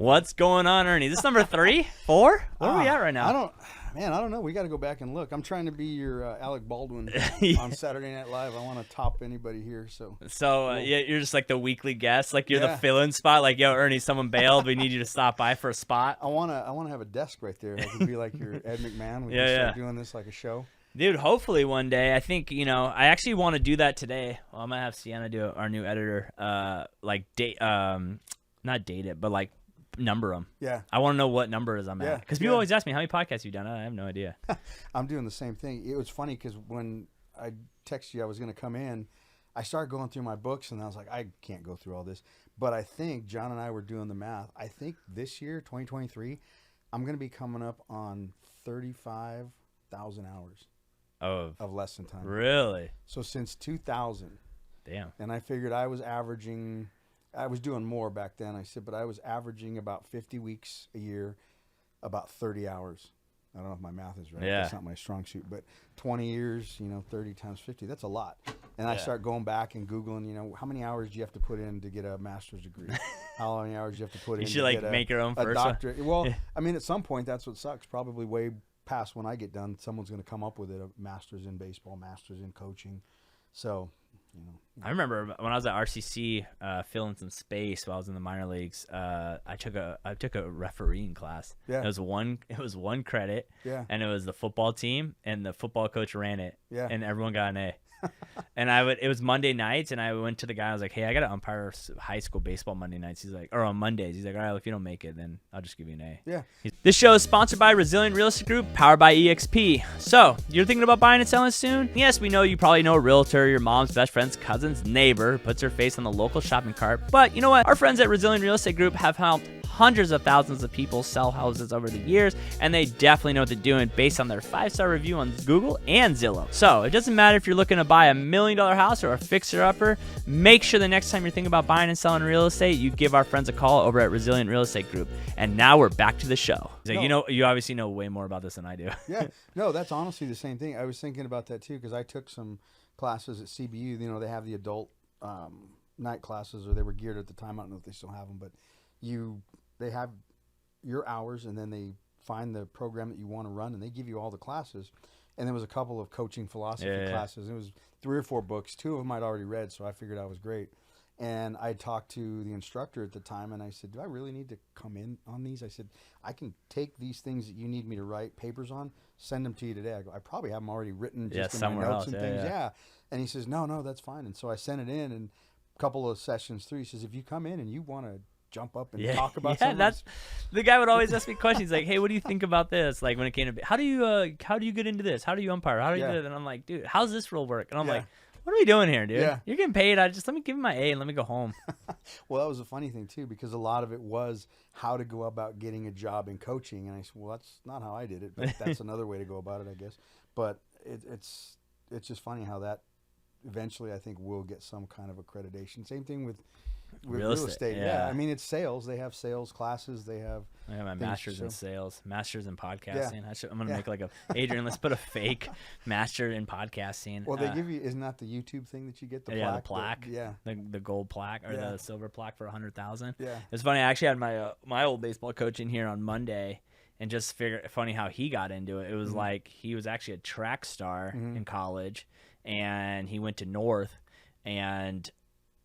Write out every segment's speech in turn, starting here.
What's going on, Ernie? This is number 3, 4? Where are we at right now? I don't know. We got to go back and look. I'm trying to be your Alec Baldwin on Saturday Night Live. I want to top anybody here. Yeah, you're just like the weekly guest. Like you're the fill-in spot. Like, yo, Ernie, someone bailed. We need you to stop by for a spot. I want to have a desk right there. I could be like your Ed McMahon. We can start doing this like a show. Dude, hopefully one day. I think, I actually want to do that today. Well, I'm going to have Sienna do it, our new editor. Not date it, but like number them. Yeah. I want to know what numbers I'm at. Because people always ask me, how many podcasts you done? I have no idea. I'm doing the same thing. It was funny because when I texted you I was going to come in, I started going through my books and I was like, I can't go through all this. But I think John and I were doing the math. I think this year, 2023, I'm going to be coming up on 35,000 hours of lesson time. Really? So since 2000. Damn. And I figured I was doing more back then. I said, but I was averaging about 50 weeks a year, about 30 hours. I don't know if my math is right. Yeah. That's not my strong suit. But 20 years, 30 times 50, that's a lot. And I start going back and Googling, how many hours do you have to put in to get a master's degree? How many hours do you have to put in to get make your own first doctorate? Well, I mean, at some point, that's what sucks. Probably way past when I get done, someone's going to come up with it, a master's in baseball, master's in coaching. So... I remember when I was at RCC, filling some space while I was in the minor leagues. I took a refereeing class. Yeah. It was one credit. Yeah. And it was the football team, and the football coach ran it. Yeah. And everyone got an A. And it was Monday nights, and I went to the guy. I was like, "Hey, I got to umpire high school baseball Monday nights." He's like, or on Mondays. He's like, "All right, if you don't make it, then I'll just give you an A." Yeah. This show is sponsored by Resilient Real Estate Group, powered by EXP. So, you're thinking about buying and selling soon? Yes, we know you probably know a realtor, your mom's best friend's cousin's neighbor, puts her face on the local shopping cart. But you know what? Our friends at Resilient Real Estate Group have helped hundreds of thousands of people sell houses over the years, and they definitely know what they're doing based on their 5-star review on Google and Zillow. So, it doesn't matter if you're looking to buy a $1 million house or a fixer-upper, make sure the next time you're thinking about buying and selling real estate, you give our friends a call over at Resilient Real Estate Group. And now we're back to the show. So, you obviously know way more about this than I do. Yeah. No, that's honestly the same thing. I was thinking about that too because I took some classes at CBU. They have the adult night classes, or they were geared at the time. I don't know if they still have them, but they have your hours, and then they find the program that you want to run, and they give you all the classes. And there was a couple of coaching philosophy classes. It was 3 or 4 books. 2 of them I'd already read, so I figured I was great. And I talked to the instructor at the time, and I said, do I really need to come in on these? I said, I can take these things that you need me to write papers on, send them to you today. I go, I probably have them already written just in my notes and things. Yeah. And he says, no, that's fine. And so I sent it in, and a couple of sessions through, he says, if you come in and you want to jump up and talk about something. That's the guy would always ask me questions like, "Hey, what do you think about this?" Like when it came to how do you get into this? How do you umpire? How do you do it? And I'm like, dude, how's this rule work? And I'm like, what are we doing here, dude? Yeah. You're getting paid. Let me give you my A and let me go home. Well, that was a funny thing too, because a lot of it was how to go about getting a job in coaching. And I said, well, that's not how I did it, but that's another way to go about it, I guess. But it's just funny how that eventually I think will get some kind of accreditation. Same thing with real estate. Yeah. I mean, it's sales. They have sales classes. They have. I got my master's in sales, master's in podcasting. Yeah. I'm gonna make like Adrian. Let's put a fake master in podcasting. Well, they give you. Isn't that the YouTube thing that you get? The plaque. The gold plaque or the silver plaque for 100,000. Yeah. It's funny. I actually had my old baseball coach in here on Monday, and just funny how he got into it. It was like he was actually a track star in college, and he went to North, and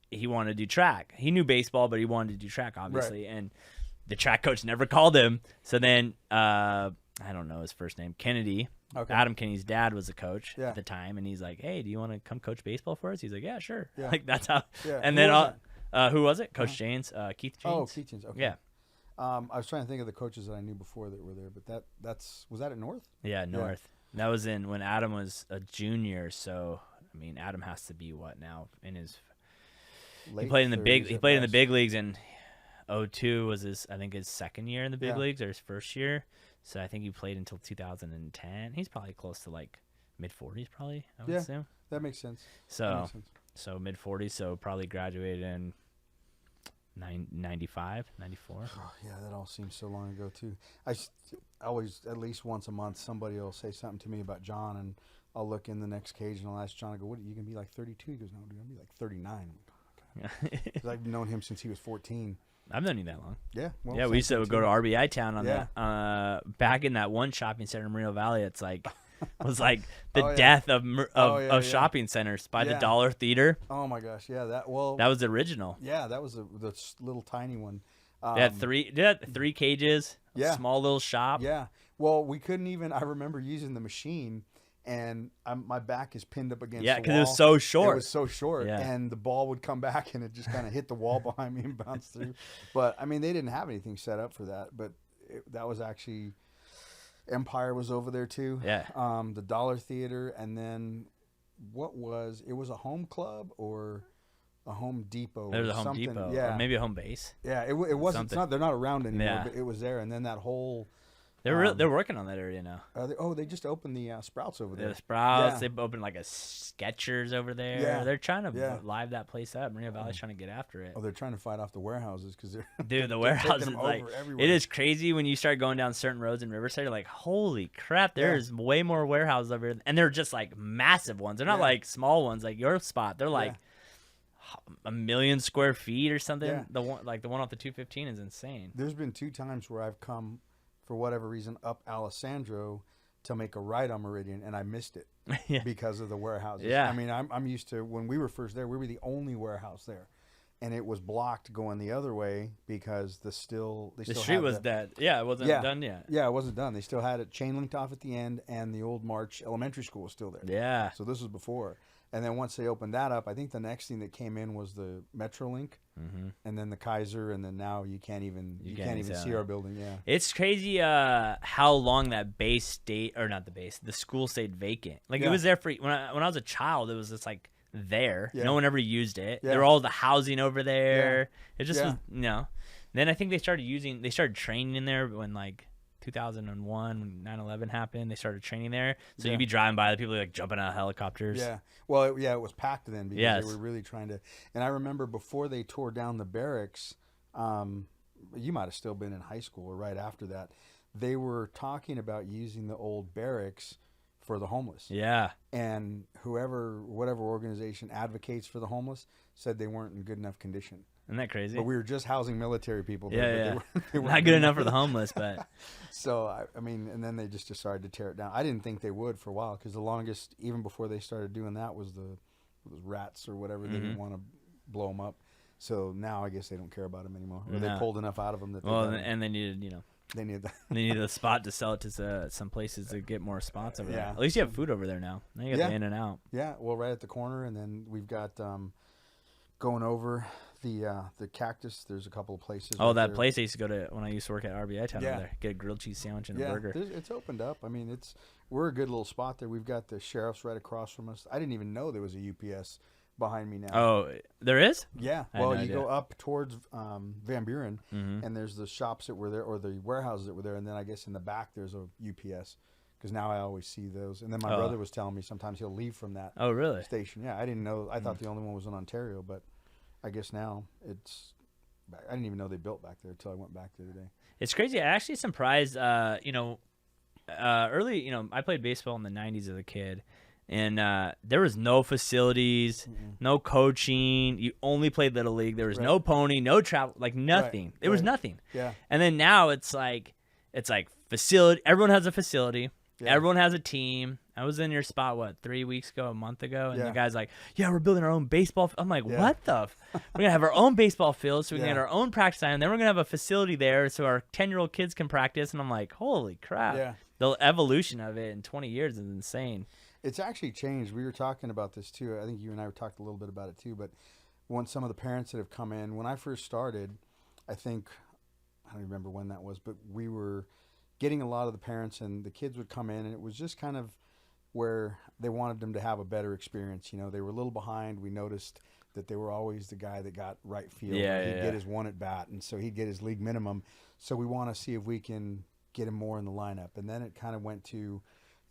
he wanted to do track. He knew baseball, but he wanted to do track, obviously. Right. And the track coach never called him. So then, I don't know his first name, Kennedy. Okay. Adam Kennedy's dad was the coach at the time. And he's like, hey, do you want to come coach baseball for us? He's like, yeah, sure. Yeah. Like, that's how. Yeah. And who was it? Coach Janes, Keith Janes. Oh, Keith Janes. Okay. Yeah. I was trying to think of the coaches that I knew before that were there, but was that at North? Yeah, North. Yeah. That was when Adam was a junior. So, I mean, Adam has to be what now in his He played in the big leagues in 2002 was his second year in the big leagues or his first year. So I think he played until 2010. He's probably close to like mid-40s probably, I would assume. That makes sense. So mid-40s, so probably graduated in 95, 94. Oh, yeah, that all seems so long ago too. I always, at least once a month, somebody will say something to me about John, and I'll look in the next cage and I'll ask John, I go, what, you going to be like 32? He goes, no, dude, I'm going to be like 39. Because I've known him since he was 14. I've known you that long. Yeah. Well, Yeah, we used to go to RBI Town on Yeah. that. Back in that one shopping center in Moreno Valley, it's like was like the Oh, yeah. death of Yeah. shopping centers by the Yeah. Dollar Theater. Oh my gosh, yeah, That was the original. yeah, that was the little tiny one. They had three cages, Yeah. a small little shop. Yeah. Well, we couldn't even. I remember using the machine, and my back is pinned up against. Yeah, the because it was wall. so short. It was so short, Yeah. and the ball would come back, and it just kind of hit the wall behind me and bounce through. But I mean, they didn't have anything set up for that. But that was actually Empire was over there too. Yeah. The Dollar Theater, and then it was a home club or a Home Depot. There was or a Home something. Depot, Yeah. or maybe a home base. Yeah, it wasn't. It's Something. not. They're not around anymore. Yeah. But it was there, and then that whole. They're working on that area now. They just opened the Sprouts over there. The Sprouts, Yeah. they've opened like a Skechers over there. Yeah. They're trying to Yeah. live that place up. Moreno Valley's trying to get after it. Oh, they're trying to fight off the warehouses because they're Dude, the they're warehouse taking is them like over everywhere. it is crazy when you start going down certain roads in Riverside. You're like, holy crap, there's way more warehouses over here, and they're just like massive ones. They're not Yeah. like small ones like your spot. They're like Yeah. 1 million square feet or something. Yeah. The one off the 215 is insane. There's been 2 times where I've come, for whatever reason, up Alessandro to make a right on Meridian, and I missed it Yeah. because of the warehouses. Yeah. I mean, I'm used to when we were first there, we were the only warehouse there, and it was blocked going the other way because The still street had was the- dead. Yeah, it wasn't Yeah. done yet. Yeah, it wasn't done. They still had it chain linked off at the end, and the old March Elementary School was still there. Yeah. So this was before. And then once they opened that up, I think the next thing that came in was the Metrolink, and then the Kaiser, and then now you can't even see our building. Yeah, It's crazy how long that base stayed, or not the base, the school stayed vacant. Like it Yeah. was there for when I was a child. It was just like there. Yeah. No one ever used it. Yeah. There were all the housing over there. It just Yeah. was, Then I think they started training in there when like 2001 when 9/11 happened. They started training there, so Yeah. you'd be driving by, the people like jumping out of helicopters. yeah. Well, it was packed then because Yes. they were really trying to. And I remember before they tore down the barracks, you might have still been in high school or right after that. They were talking about using the old barracks for the homeless. Yeah. And whatever organization advocates for the homeless said they weren't in good enough condition. Isn't that crazy? But we were just housing military people. Yeah, There, yeah. but they weren't Not good enough for the homeless, but So I mean, and then they just decided to tear it down. I didn't think they would for a while because the longest, even before they started doing that, was the rats or whatever. They didn't want to blow them up. So now I guess they don't care about them anymore. Or they No. pulled enough out of them that they well, got 'em. and they needed They need that. they needed a spot to sell it to some places to get more spots over there. Yeah. At least you have food over there now. Now you got Yeah. the In and Out. Yeah, well, right at the corner, and then we've got going over the Cactus. There's a couple of places. Oh, right that there. place I used to go to when I used to work at RBI Town Yeah. over there. Get a grilled cheese sandwich and a Yeah, burger. it's opened up. I mean, we're a good little spot there. We've got the sheriff's right across from us. I didn't even know there was a UPS behind me now. Oh, there is? Yeah. I had Well, no you idea. go up towards Van Buren, Mhm. and there's the shops that were there, or the warehouses that were there, and then I guess in the back there's a UPS, because now I always see those. And then my Oh. brother was telling me sometimes he'll leave from that Oh, really? station. Yeah, I didn't know. I thought the only one was in Ontario, but I guess now it's. I didn't even know they built back there until I went back there today. It's crazy. I actually surprised, early, I played baseball in the 90s as a kid, and there was no facilities, no coaching. You only played Little League. There was no pony, no travel, like nothing. There was right. nothing. Yeah. And then now it's like facility. Everyone has a facility. Yeah. Everyone has a team. I was in your spot, 3 weeks ago, a month ago, and Yeah. the guy's like, "Yeah, we're building our own baseball." I'm like, Yeah. "What the? We're gonna have our own baseball field, so we can Yeah. get our own practice time. And then we're gonna have a facility there, so our 10-year-old kids can practice." And I'm like, "Holy crap!" Yeah. The evolution of it in 20 years is insane. It's actually changed. We were talking about this too. I think you and I talked a little bit about it too. But some of the parents that have come in, when I first started, I don't remember when that was, but we were getting a lot of the parents, and the kids would come in, and it was just kind of where they wanted them to have a better experience. You know, they were a little behind. We noticed that they were always the guy that got right field. Yeah, he'd yeah, get yeah. his one at bat, and so he'd get his league minimum. So we want to see if we can get him more in the lineup. And then it kind of went to,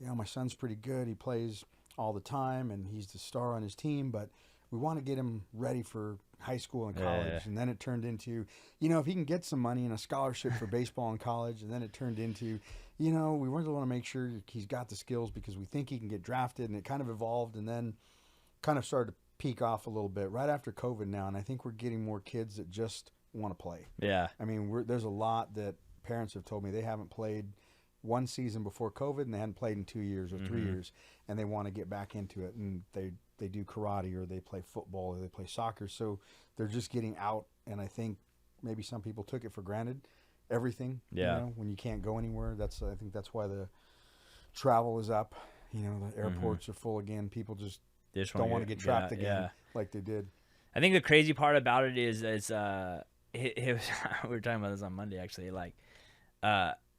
my son's pretty good. He plays all the time, and he's the star on his team, but we want to get him ready for high school and college. Yeah. And then it turned into, if he can get some money and a scholarship for baseball in college. And then it turned into, we really want to make sure he's got the skills because we think he can get drafted. And it kind of evolved, and then kind of started to peak off a little bit right after COVID now. And I think we're getting more kids that just want to play. Yeah. I mean, there's a lot that parents have told me they haven't played one season before COVID, and they hadn't played in 2 years or 3 years, and they want to get back into it. And they do karate, or they play football, or they play soccer. So they're just getting out. And I think maybe some people took it for granted, everything. Yeah. You know, when you can't go anywhere, I think that's why the travel is up. You know, the airports are full again. People just don't want to get trapped again like they did. I think the crazy part about it is it was, we were talking about this on Monday, actually. Like,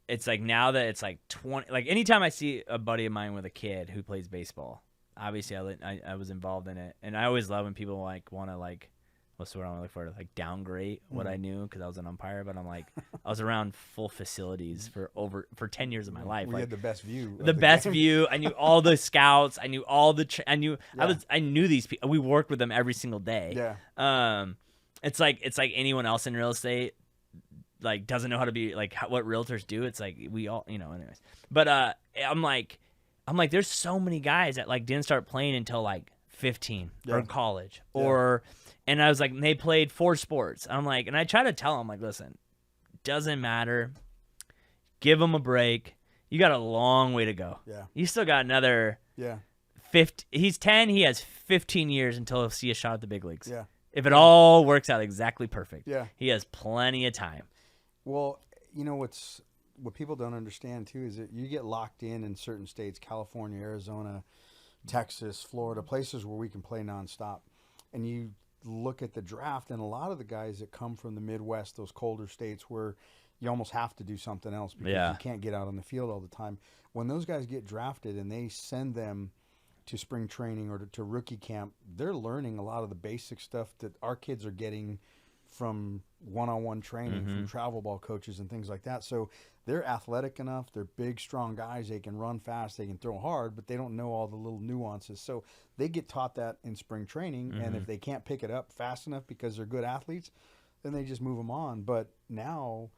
it's like now that it's like 20, like anytime I see a buddy of mine with a kid who plays baseball, obviously I was involved in it, and I always love when people like want to like, what's the word I want to look for, like downgrade what I knew because I was an umpire, but I'm like, I was around full facilities for 10 years of my life. We like, had the best view. The best view. I knew all the scouts. I knew all the. I knew these people. We worked with them every single day. Yeah. It's like anyone else in real estate, like doesn't know how to be like what realtors do. It's like we all, anyways. But I'm like, there's so many guys that like didn't start playing until like 15 or in college or. And I was like, they played 4 sports. I'm like, and I try to tell them, like, listen, doesn't matter. Give them a break. You got a long way to go. Yeah. You still got another 50. He's 10. He has 15 years until he'll see a shot at the big leagues. Yeah. If it all works out exactly perfect. Yeah. He has plenty of time. Well, what people don't understand, too, is that you get locked in certain states, California, Arizona, Texas, Florida, places where we can play nonstop. And you look at the draft, and a lot of the guys that come from the Midwest, those colder states where you almost have to do something else because you can't get out on the field all the time. When those guys get drafted and they send them to spring training or to rookie camp, they're learning a lot of the basic stuff that our kids are getting from one-on-one training, from travel ball coaches and things like that. So they're athletic enough. They're big, strong guys. They can run fast. They can throw hard, but they don't know all the little nuances. So they get taught that in spring training, and if they can't pick it up fast enough because they're good athletes, then they just move them on. But now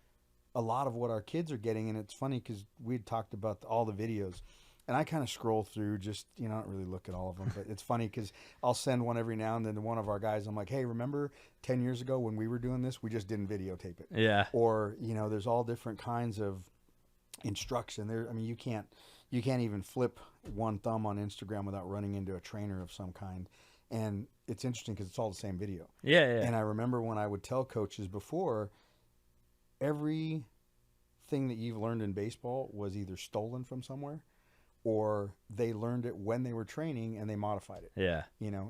a lot of what our kids are getting, and it's funny because we had talked about all the videos, and I kind of scroll through just, I don't really look at all of them, but it's funny because I'll send one every now and then to one of our guys. I'm like, hey, remember 10 years ago when we were doing this? We just didn't videotape it. Yeah. Or, there's all different kinds of instruction there. I mean, you can't even flip one thumb on Instagram without running into a trainer of some kind. And it's interesting because it's all the same video. Yeah. And I remember when I would tell coaches before, everything that you've learned in baseball was either stolen from somewhere, or they learned it when they were training and they modified it. Yeah.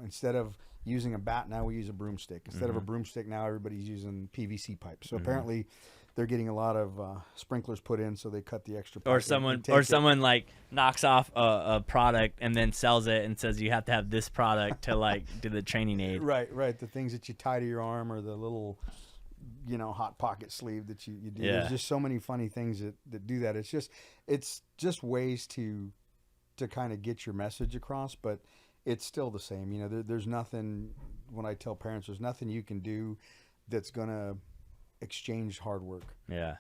Instead of using a bat, now we use a broomstick. Instead of a broomstick, now everybody's using PVC pipes. So apparently they're getting a lot of sprinklers put in, so they cut the extra pipe. Or someone like knocks off a product and then sells it and says you have to have this product to like do the training aid. Right. The things that you tie to your arm, or the little hot pocket sleeve that you do. Yeah. There's just so many funny things that do that. It's just ways to kind of get your message across, but it's still the same. There's nothing, when I tell parents, there's nothing you can do that's going to exchange hard work. Yeah.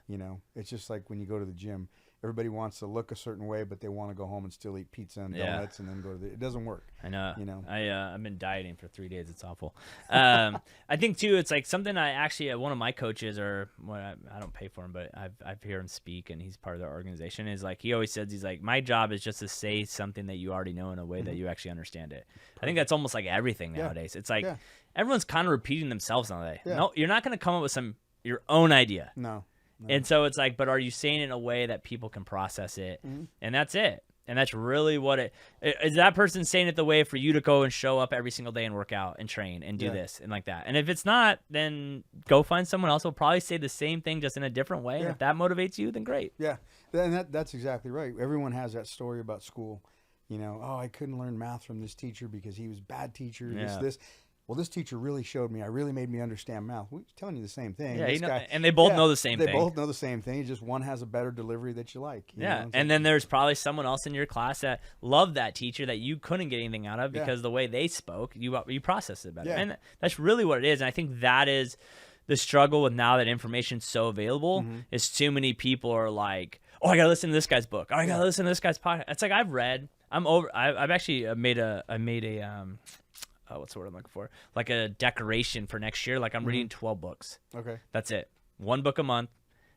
It's just like when you go to the gym, everybody wants to look a certain way, but they want to go home and still eat pizza and donuts and then go to it doesn't work. I know. I've been dieting for 3 days. It's awful. I think too, it's like something I actually, one of my coaches, or I don't pay for him, but I've heard him speak, and he's part of their organization, is like, he always says, he's like, my job is just to say something that you already know in a way that you actually understand it. I think that's almost like everything nowadays. It's like everyone's kind of repeating themselves nowadays. Yeah. No, you're not going to come up with your own idea. No. And so it's like, but are you saying it in a way that people can process it? And that's it. And that's really what is that person saying it the way for you to go and show up every single day and work out and train and do this and like that. And if it's not, then go find someone else who'll probably say the same thing just in a different way. And if that motivates you, then great. Yeah. And that's exactly right. Everyone has that story about school. I couldn't learn math from this teacher because he was a bad teacher. This. Well, this teacher really showed me. I really made me understand math. We're telling you the same thing. Yeah, and they both know the same thing. They both know the same thing. Just one has a better delivery that you like. And then there's probably someone else in your class that loved that teacher that you couldn't get anything out of because the way they spoke, you processed it better. And that's really what it is. And I think that is the struggle with now that information's so available. Is too many people are like, oh, I gotta listen to this guy's book. Oh, I gotta listen to this guy's podcast. It's like I've actually made a what's the word I'm looking for? Like a decoration for next year. Like I'm reading 12 books. Okay. That's it. 1 book a month.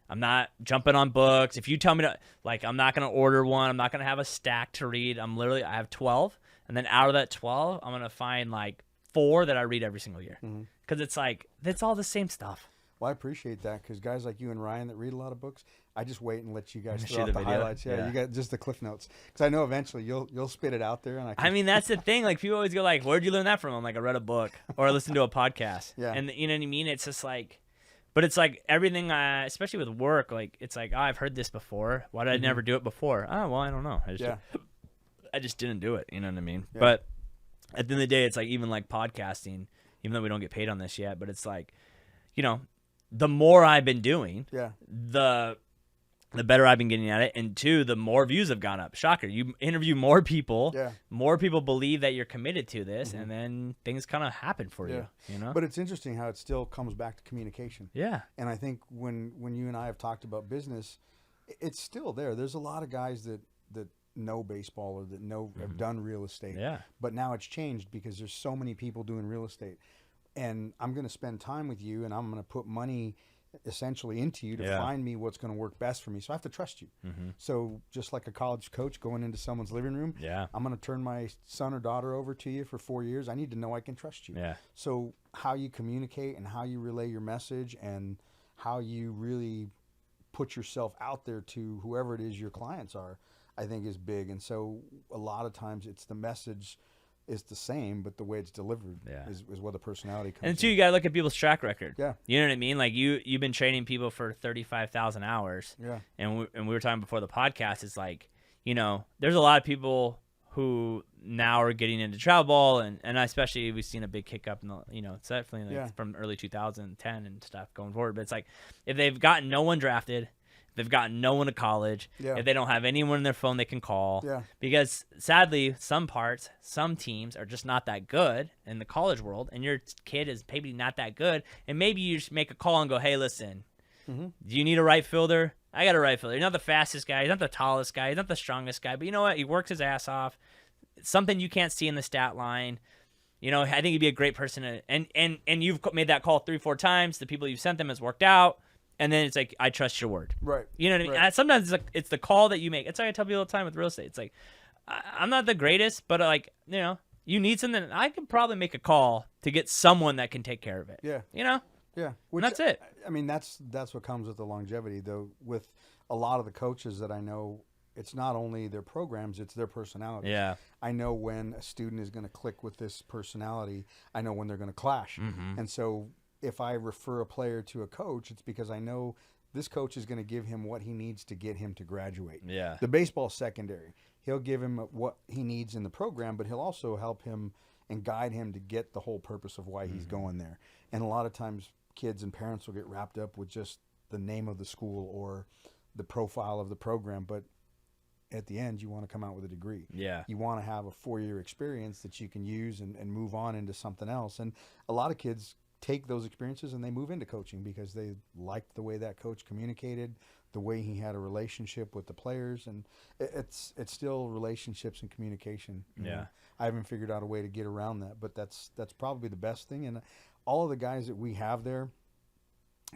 I'm not jumping on books. If you tell me to, like, I'm not going to order one. I'm not going to have a stack to read. I have 12. And then out of that 12, I'm going to find like 4 that I read every single year. Because it's like, it's all the same stuff. Well, I appreciate that because guys like you and Ryan that read a lot of books, I just wait and let you guys Shoot throw out the the video. highlights. Yeah, you got just the cliff notes because I know eventually you'll spit it out there. And I mean, that's the thing. Like, people always go like, where'd you learn that from? I'm like, I read a book or I listened to a podcast. Yeah. And you know what I mean? It's just like, but it's like everything, especially with work, like, it's like, oh, I've heard this before. Why did I never do it before? Oh, well, I don't know. I just didn't do it. You know what I mean? Yeah. But at the end of the day, it's like, even like podcasting, even though we don't get paid on this yet, but it's like, you know, the more I've been doing, the better I've been getting at it. And 2, the more views have gone up. Shocker. You interview more people. Yeah. More people believe that you're committed to this, and then things kind of happen for you. You know. But it's interesting how it still comes back to communication. Yeah. And I think when you and I have talked about business, it's still there. There's a lot of guys that know baseball or that have done real estate. Yeah. But now it's changed because there's so many people doing real estate. And I'm going to spend time with you, and I'm going to put money essentially into you to find me what's going to work best for me. So I have to trust you. So just like a college coach going into someone's living room, I'm going to turn my son or daughter over to you for 4 years. I need to know I can trust you. Yeah. So how you communicate and how you relay your message and how you really put yourself out there to whoever it is your clients are, I think is big. And so a lot of times it's the message is the same, but the way it's delivered is where the personality comes And 2, you got to look at people's track record. Yeah. You know what I mean? Like, you've been training people for 35,000 hours. Yeah. And we were talking before the podcast, it's like, you know, there's a lot of people who now are getting into travel ball, and especially we've seen a big kick up in the, you know, it's definitely like from early 2010 and stuff going forward. But it's like, if they've gotten no one drafted, they've gotten no one to college, if they don't have anyone in their phone they can call, because sadly, some teams are just not that good in the college world, and your kid is maybe not that good, and maybe you just make a call and go, hey, listen, do you need a right fielder? I got a right fielder. He's not the fastest guy. He's not the tallest guy. He's not the strongest guy, but you know what? He works his ass off. It's something you can't see in the stat line. You know, I think he'd be a great person to, and you've made that call 3-4 times. The people you've sent them has worked out. And then it's like, I trust your word. Right. You know what I mean? Right. Sometimes it's the call that you make. It's like I tell people all the time with real estate. It's like, I'm not the greatest, but like, you know, you need something. I could probably make a call to get someone that can take care of it. Yeah. You know? Yeah. Which, that's it. I mean, that's what comes with the longevity, though. With a lot of the coaches that I know, it's not only their programs, it's their personality. Yeah. I know when a student is going to click with this personality. I know when they're going to clash. And so if I refer a player to a coach, it's because I know this coach is going to give him what he needs to get him to graduate. Yeah. The baseball secondary, he'll give him what he needs in the program, but he'll also help him and guide him to get the whole purpose of why he's going there. And a lot of times kids and parents will get wrapped up with just the name of the school or the profile of the program, but at the end, you want to come out with a degree. Yeah. You want to have a 4-year experience that you can use and move on into something else. And a lot of kids take those experiences and they move into coaching because they liked the way that coach communicated, the way he had a relationship with the players, and it's still relationships and communication. You know? I haven't figured out a way to get around that, but that's probably the best thing. And all of the guys that we have there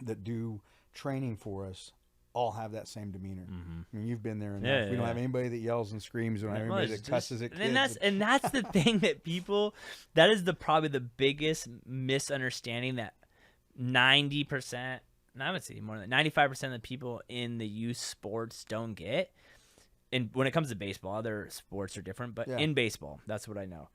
that do training for us all have that same demeanor. I mean, you've been there enough. We don't have anybody that yells and screams. We don't have anybody that cusses at kids. And that's the thing that people, that is probably the biggest misunderstanding that 90%, I would say more than 95% of the people in the youth sports don't get. And when it comes to baseball, other sports are different, but in baseball, that's what I know.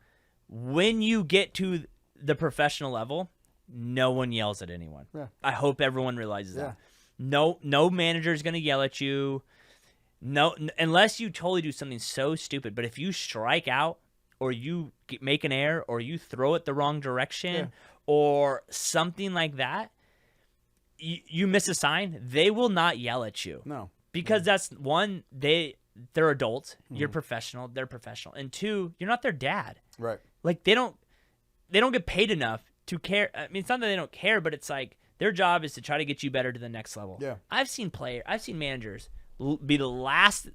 When you get to the professional level, no one yells at anyone. Yeah. I hope everyone realizes that. No manager is going to yell at you. No, unless you totally do something so stupid. But if you strike out or you make an error or you throw it the wrong direction or something like that, you miss a sign, they will not yell at you. No. Because that's one, they're adults. You're professional. They're professional. And 2, you're not their dad. Right. Like they don't get paid enough to care. I mean, it's not that they don't care, but it's like, their job is to try to get you better to the next level. Yeah. I've seen managers be the last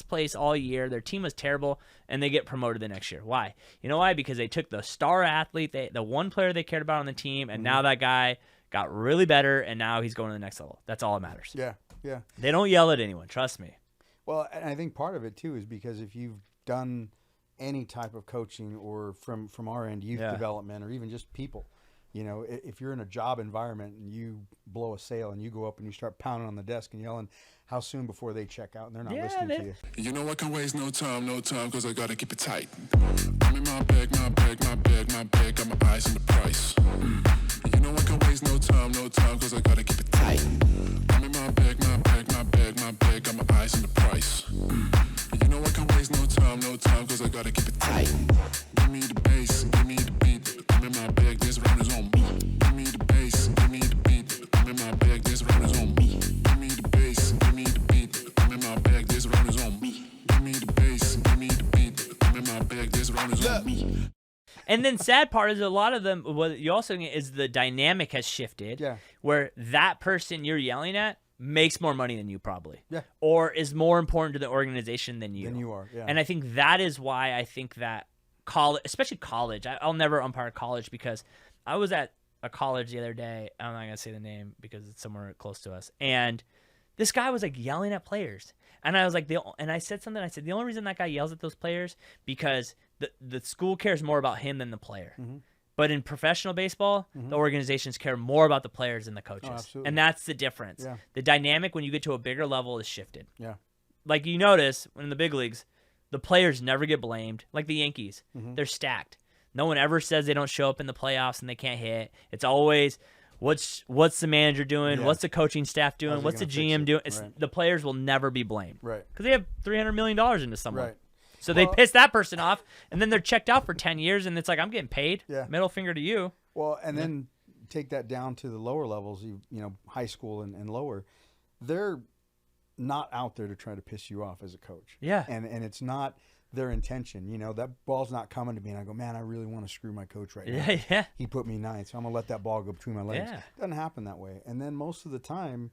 place all year. Their team was terrible, and they get promoted the next year. Why? You know why? Because they took the star athlete, the one player they cared about on the team, and now that guy got really better, and now he's going to the next level. That's all that matters. Yeah, yeah. They don't yell at anyone. Trust me. Well, and I think part of it, too, is because if you've done any type of coaching or from our end, youth development or even just people, you know, if you're in a job environment and you blow a sale and you go up and you start pounding on the desk and yelling, how soon before they check out and they're not listening to you? You know I can't waste no time, because I got to keep it tight. I'm in my bag, got my eyes on the price. You know I can't waste no time, because I got to keep it tight. I'm in my bag, got my eyes on the price. You know I can't waste no time, because I got to keep it tight. Give me the bass, give me the beat. I'm in my bag, this round is on me. Give me the bass, give me the beat. I'm in my bag, this round is on me. Give me the bass, give me the beat. I'm in my bag, this round is on me. Give me the bass, give me the beat. I'm in my bag, this round is on me. And then sad part is a lot of them, what you also get is the dynamic has shifted where that person you're yelling at makes more money than you probably. Yeah. Or is more important to the organization than you. Than you are, yeah. And I think that is why I think that college, especially college, I'll never umpire college because I was at a college the other day. I'm not going to say the name because it's somewhere close to us. And this guy was like yelling at players. And I was like, and I said something. I said, the only reason that guy yells at those players because the school cares more about him than the player. Mm-hmm. But in professional baseball, the organizations care more about the players than the coaches. Oh, absolutely. And that's the difference. Yeah. The dynamic when you get to a bigger level is shifted. Yeah. Like you notice when in the big leagues, the players never get blamed. Like the Yankees, they're stacked. No one ever says they don't show up in the playoffs and they can't hit. It's always what's the manager doing? Yeah. What's the coaching staff doing? What's the GM doing? Right. The players will never be blamed. Right. Because they have $300 million into someone. Right. So they piss that person off, and then they're checked out for 10 years, and it's like, I'm getting paid. Yeah. Middle finger to you. Well, and then take that down to the lower levels, you know, high school and lower. They're not out there to try to piss you off as a coach. Yeah. And it's not their intention. You know, that ball's not coming to me, and I go, man, I really want to screw my coach right now. Yeah. He put me ninth, so I'm going to let that ball go between my legs. Yeah. It doesn't happen that way. And then most of the time,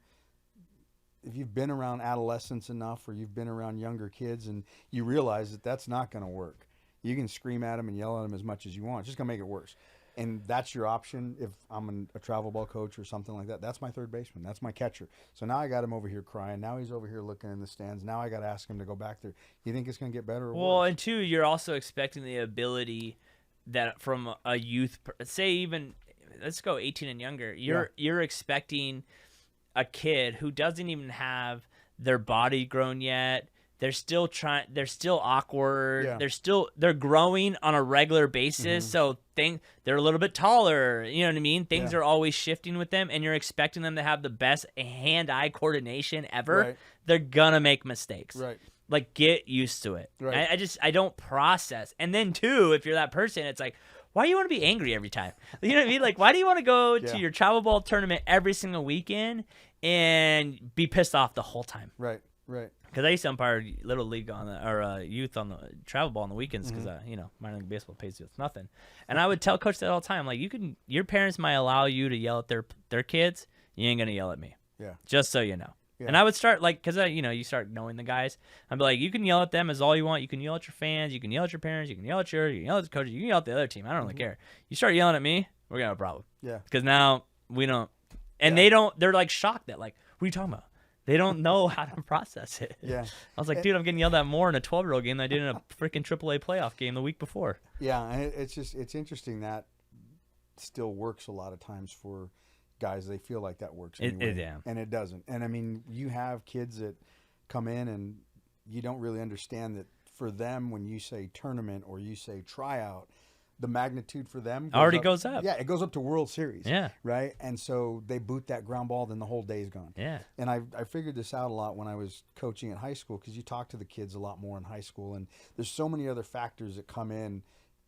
if you've been around adolescents enough or you've been around younger kids and you realize that that's not going to work, you can scream at them and yell at them as much as you want. It's just going to make it worse. And that's your option if I'm a travel ball coach or something like that. That's my third baseman. That's my catcher. So now I got him over here crying. Now he's over here looking in the stands. Now I got to ask him to go back there. You think it's going to get better or worse? Well, and two, you're also expecting the ability that from a youth, say even, let's go 18 and younger, you're expecting a kid who doesn't even have their body grown yet. They're still awkward. Yeah. They're growing on a regular basis. So they're a little bit taller. You know what I mean? Things are always shifting with them, and you're expecting them to have the best hand-eye coordination ever. Right. They're gonna make mistakes. Right. Like, get used to it. Right. I don't process. And then two, if you're that person, it's like, why do you want to be angry every time? You know what I mean? Like, why do you want to go to your travel ball tournament every single weekend and be pissed off the whole time? Right. Right. Because I used to umpire little league or youth on the travel ball on the weekends because minor league baseball pays you nothing, and I would tell coach that all the time. Like, your parents might allow you to yell at their kids. You ain't gonna yell at me. Yeah. Just so you know. Yeah. And I would start because you start knowing the guys. I'd be like, you can yell at them as all you want. You can yell at your fans. You can yell at your parents. You can yell at you can yell at the coaches. You can yell at the other team. I don't really care. You start yelling at me, we're gonna have a problem. Yeah. Because now we don't, and they don't. They're like shocked that like, what are you talking about? They don't know how to process it. Yeah. I was like, dude, I'm getting yelled at more in a 12-year-old game than I did in a freaking AAA playoff game the week before. Yeah, and it's interesting that still works a lot of times for guys. They feel like that works anyway, and it doesn't. And I mean, you have kids that come in and you don't really understand that for them when you say tournament or you say tryout, the magnitude for them goes up. Yeah, it goes up to World Series. Yeah. Right? And so they boot that ground ball, then the whole day's gone. Yeah. And I figured this out a lot when I was coaching at high school because you talk to the kids a lot more in high school, and there's so many other factors that come in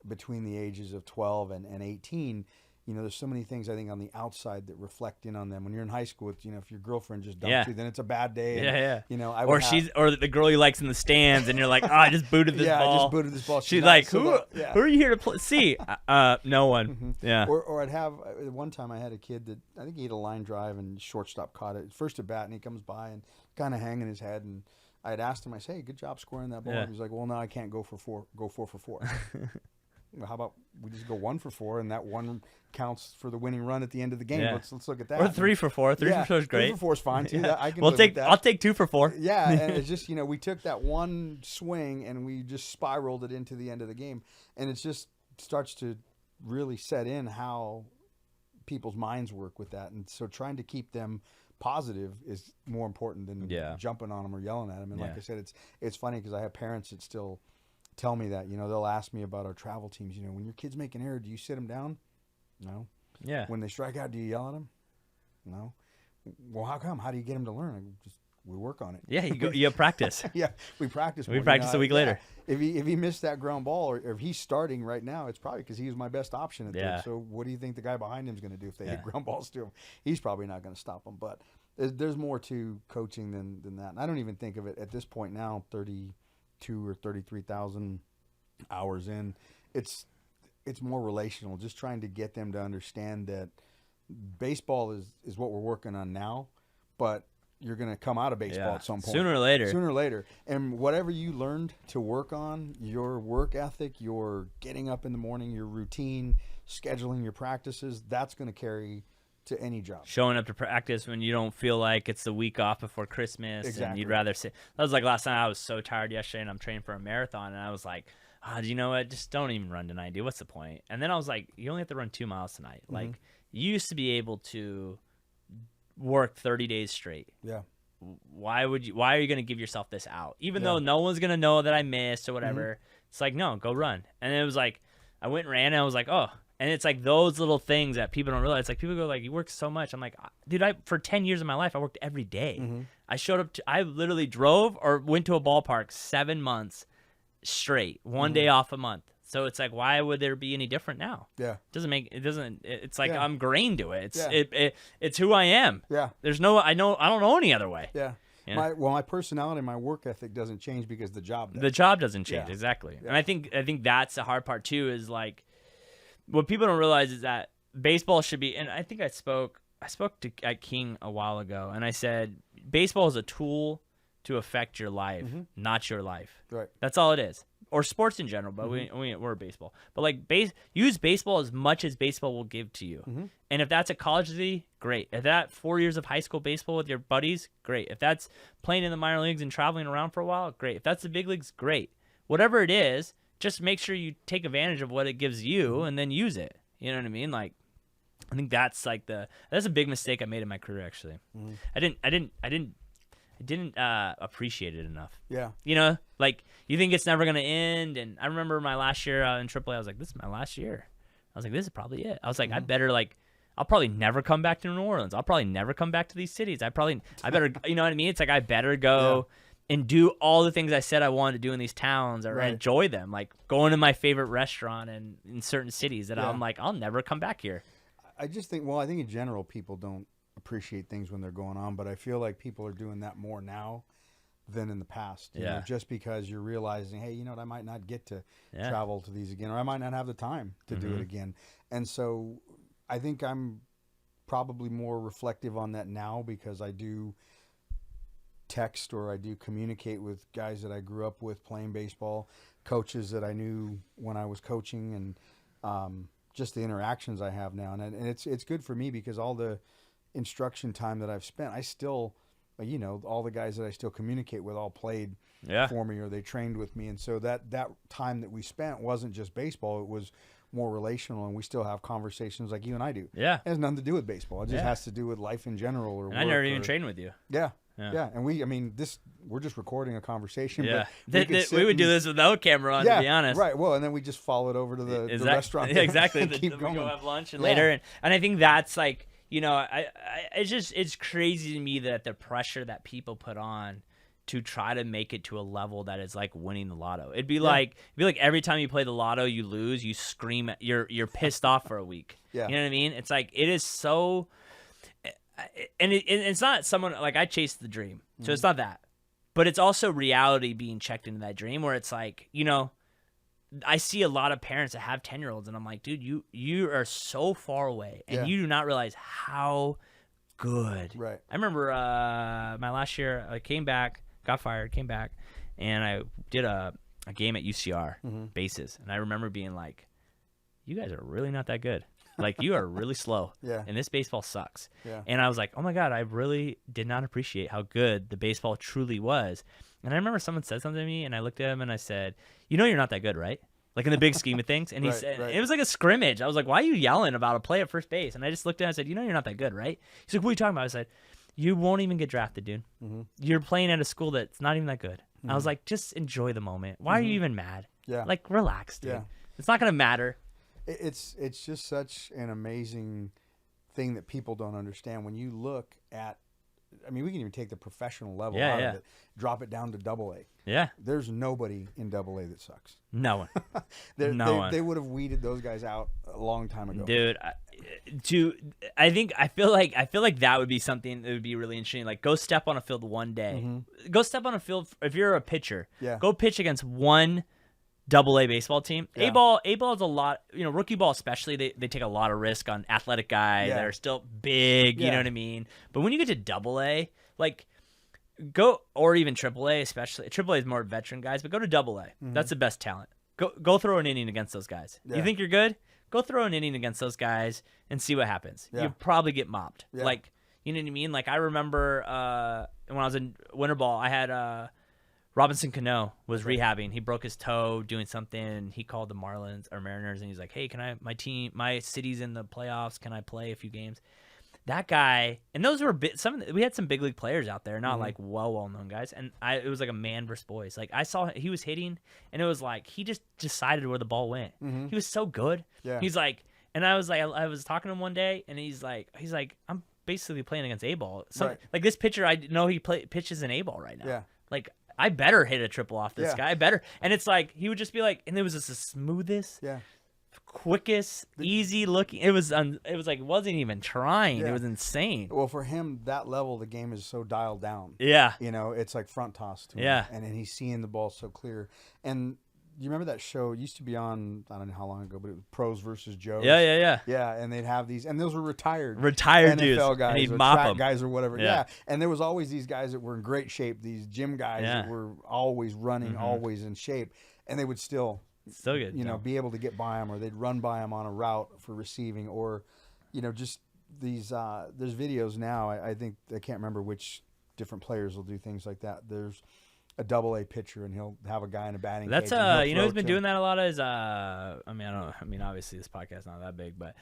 between the ages of 12 and 18. there's so many things I think on the outside that reflect in on them. When you're in high school, it's, if your girlfriend just dumped you, then it's a bad day. And, or the girl he likes in the stands, and you're like, I just booted this ball. I just booted this ball. She's like, who are you here to play? See, no one. Mm-hmm. Yeah. Or I'd have one time I had a kid that I think he had a line drive and shortstop caught it first at bat, and he comes by and kind of hanging his head, and I had asked him, I say, hey, good job scoring that ball. Yeah. And he's like, well, no, I can't go for 4 for 4. Well, how about we just go 1 for 4, and that one counts for the winning run at the end of the game? Yeah. Let's look at that. Or 3 for 4. 3 for 4 is great. 3 for 4 is fine too. I can I'll live with that. take 2 for 4. Yeah, and it's just we took that one swing and we just spiraled it into the end of the game, and it just starts to really set in how people's minds work with that, and so trying to keep them positive is more important than jumping on them or yelling at them. And like I said, it's funny because I have parents that still tell me that, they'll ask me about our travel teams. When your kids make an error, do you sit them down? No. Yeah. When they strike out, do you yell at them? No. Well, how come? How do you get them to learn? We work on it. Yeah, you practice. Yeah, we practice. We practice a week later. If he missed that ground ball, or if he's starting right now, it's probably because he was my best option at third. So what do you think the guy behind him is going to do if they hit ground balls to him? He's probably not going to stop them. But there's more to coaching than that. And I don't even think of it at this point now, 32 or 33,000 hours in. It's more relational, just trying to get them to understand that baseball is what we're working on now, but you're going to come out of baseball at some point. Sooner or later. And whatever you learned to work on, your work ethic, your getting up in the morning, your routine, scheduling your practices, that's going to carry to any job. Showing up to practice when you don't feel like it's the week off before Christmas. Exactly. And you'd rather sit. That was like last night. I was so tired yesterday, and I'm training for a marathon, and I was like, do you know what? Just don't even run tonight, dude. What's the point? And then I was like, you only have to run 2 miles tonight. Mm-hmm. Like, you used to be able to work 30 days straight. Yeah. Why are you going to give yourself this out? Even though no one's going to know that I missed or whatever. It's like, no, go run. And it was like, I went and ran, and I was like, oh. And it's like those little things that people don't realize. It's like people go like, you work so much. I'm like, dude, for 10 years of my life, I worked every day. Mm-hmm. I literally drove or went to a ballpark 7 months straight, one day off a month. So it's like, why would there be any different now? Yeah. It's like I'm grained to it. It's who I am. Yeah. I don't know any other way. Yeah. Yeah. My personality, my work ethic doesn't change because the job does. The job doesn't change, exactly. Yeah. And I think that's the hard part too, is like, what people don't realize is that baseball should be, and I think I spoke at King a while ago, and I said, baseball is a tool to affect your life, not your life. Right. That's all it is. Or sports in general, but we're baseball. But like use baseball as much as baseball will give to you. Mm-hmm. And if that's a college degree, great. If that 4 years of high school baseball with your buddies, great. If that's playing in the minor leagues and traveling around for a while, great. If that's the big leagues, great. Whatever it is, just make sure you take advantage of what it gives you and then use it. You know what I mean? Like, I think that's like that's a big mistake I made in my career, actually. Mm-hmm. I didn't appreciate it enough. Yeah. You know, like, you think it's never going to end. And I remember my last year in AAA, I was like, this is my last year. I was like, this is probably it. I was like, I'll probably never come back to New Orleans. I'll probably never come back to these cities. I better, you know what I mean? It's like, I better go and do all the things I said I wanted to do in these towns, or enjoy them. Like going to my favorite restaurant and in certain cities that I'm like, I'll never come back here. I just think, I think in general, people don't appreciate things when they're going on, but I feel like people are doing that more now than in the past. You know, just because you're realizing, hey, you know what, I might not get to travel to these again, or I might not have the time to do it again. And so I think I'm probably more reflective on that now, because I do text or I do communicate with guys that I grew up with playing baseball, coaches that I knew when I was coaching, and just the interactions I have now. And it's good for me, because all the instruction time that I've spent, I still, you know, all the guys that I still communicate with all played for me, or they trained with me. And so that time that we spent wasn't just baseball, it was more relational, and we still have conversations like you and I do. Yeah. It has nothing to do with baseball. It just has to do with life in general. Or I never even trained with you. Yeah. Yeah. And we're just recording a we would do this without camera on, to be honest. Right. Well, and then we just followed over to the restaurant. Yeah, exactly. Keep going. We go have lunch and later. And I think that's like, you know, it's crazy to me that the pressure that people put on to try to make it to a level that is like winning the lotto. It'd be like every time you play the lotto, you lose, you scream, you're pissed off for a week. Yeah. You know what I mean? It's like, it is so, and it's not someone like I chased the dream. So it's not that, but it's also reality being checked into that dream where it's like, you know, I see a lot of parents that have 10-year-olds and I'm like, dude, you are so far away and you do not realize how good. Right. I remember my last year, I came back, got fired, came back, and I did a game at UCR bases. And I remember being like, you guys are really not that good. Like, you are really slow. Yeah. And this baseball sucks. Yeah. And I was like, oh my God, I really did not appreciate how good the baseball truly was. And I remember someone said something to me, and I looked at him and I said, you know you're not that good, right? Like, in the big scheme of things. And he said, it was like a scrimmage. I was like, why are you yelling about a play at first base? And I just looked at him and said, you know you're not that good, right? He's like, what are you talking about? I said, you won't even get drafted, dude. You're playing at a school that's not even that good. I was like, just enjoy the moment. Why are you even mad? Yeah. Like, relax, dude. Yeah. It's not going to matter. It's just such an amazing thing that people don't understand. When you look at, I mean, we can even take the professional level out of it, drop it down to AA. Yeah. There's nobody in AA that sucks. No one. They would have weeded those guys out a long time ago. Dude, I feel like that would be something that would be really interesting. Like, go step on a field one day. Go step on a field if you're a pitcher. Yeah. Go pitch against one AA baseball team. Yeah. A ball is a lot, you know, rookie ball especially, they take a lot of risk on athletic guys that are still big, you know what I mean? But when you get to AA, like, go, or even AAA especially. AAA is more veteran guys, but go to AA. That's the best talent. Go throw an inning against those guys. Yeah. You think you're good? Go throw an inning against those guys and see what happens. Yeah. You'll probably get mopped. Yeah. Like, you know what I mean? Like, I remember when I was in winter ball, I had Robinson Cano was rehabbing. He broke his toe doing something. He called the Marlins or Mariners, and he's like, hey, my city's in the playoffs. Can I play a few games? That guy, and those were we had some big league players out there, not like well-known guys. And it was like a man versus boys. Like, I saw he was hitting, and it was like he just decided where the ball went. He was so good. Yeah. He's like, and I was like, I was talking to him one day, and he's like, I'm basically playing against A-ball. Right. Like, this pitcher, I know he pitches an A-ball right now. Yeah. Like, I better hit a triple off this guy. I better. And it's like, he would just be like, and it was just the smoothest, quickest, easy looking. It was like, wasn't even trying. Yeah. It was insane. Well, for him, that level, the game is so dialed down. Yeah. You know, it's like front toss to him. Yeah. And then he's seeing the ball so clear. And you remember that show? It used to be on, I don't know how long ago, but it was Pros versus Joes. Yeah. Yeah, and they'd have these, and those were retired NFL dudes, guys, and he'd or mop track them. guys or whatever. Yeah. Yeah, and there was always these guys that were in great shape, these gym guys that were always running, always in shape, and they would still good. You know, be able to get by them, or they'd run by them on a route for receiving, or, you know, just these. There's videos now. I think I can't remember which different players will do things like that. There's a AA pitcher, and he'll have a guy in a batting That's cage. And you know throw who's been to doing that a lot is I mean obviously this podcast's not that big, but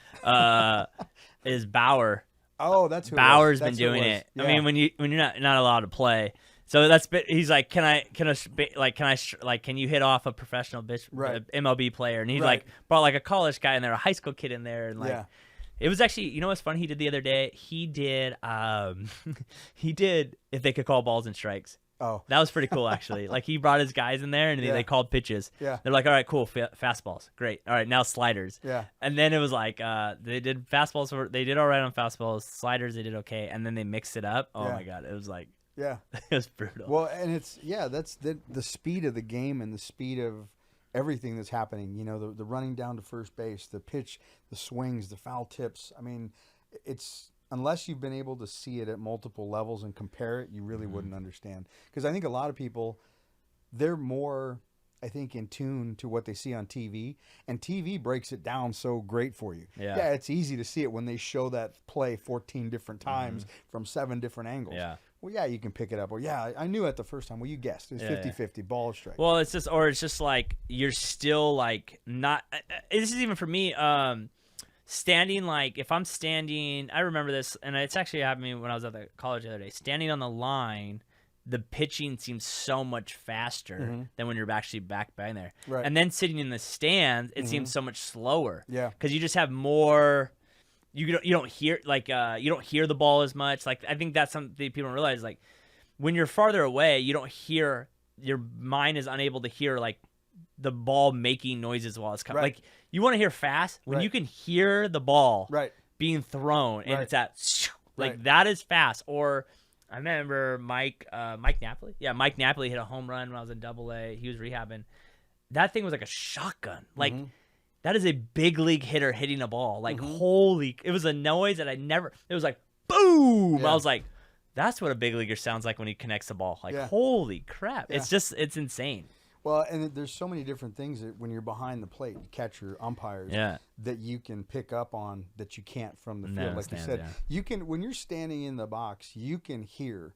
is Bauer. Oh, that's who Bauer's it was. been doing it. Yeah. I mean, when you're not allowed to play. So that's he's like, can you hit off a professional MLB player? And he like brought like a college guy in there, a high school kid in there, and like it was actually, you know what's funny he did the other day? He did if they could call balls and strikes. Oh, that was pretty cool actually. Like, he brought his guys in there and they called pitches. Yeah, they're like, all right, cool, fastballs, great. All right, now sliders. Yeah, and then it was like they did fastballs. They did all right on fastballs. Sliders they did okay, and then they mixed it up. Oh my god, it was like. Yeah, it was brutal. Well, and it's that's the speed of the game and the speed of everything that's happening. You know, the running down to first base, the pitch, the swings, the foul tips. I mean, it's unless you've been able to see it at multiple levels and compare it, you really wouldn't understand. Because I think a lot of people, they're more, I think, in tune to what they see on TV, and TV breaks it down so great for you. Yeah, it's easy to see it when they show that play 14 different times from 7 different angles. Yeah. Well, yeah, you can pick it up. Or, yeah, I knew it the first time. Well, you guessed. It was 50-50, ball or strike. Well, it's just like you're still like not – this is even for me standing, like if I'm standing – I remember this, and it's actually happened to me when I was at the college the other day. Standing on the line, the pitching seems so much faster than when you're actually back there. Right. And then sitting in the stands, it seems so much slower. Yeah. Because you just have more – you don't hear the ball as much. Like, I think that's something people don't realize. Like, when you're farther away, you don't hear. Your mind is unable to hear like the ball making noises while it's coming. Right. Like you want to hear fast when Right. you can hear the ball Right. being thrown and Right. it's at like Right. that is fast. Or I remember Mike Napoli. Yeah, Mike Napoli hit a home run when I was in AA. He was rehabbing. That thing was like a shotgun. Like that is a big league hitter hitting a ball. Like holy, it was a noise that it was like boom. Yeah. I was like, that's what a big leaguer sounds like when he connects the ball. Like, Yeah. holy crap. Yeah. It's insane. Well, and there's so many different things that when you're behind the plate, catcher, umpires, Yeah. that you can pick up on that you can't from the No, field. Like you stands, said, yeah. you can, when you're standing in the box, you can hear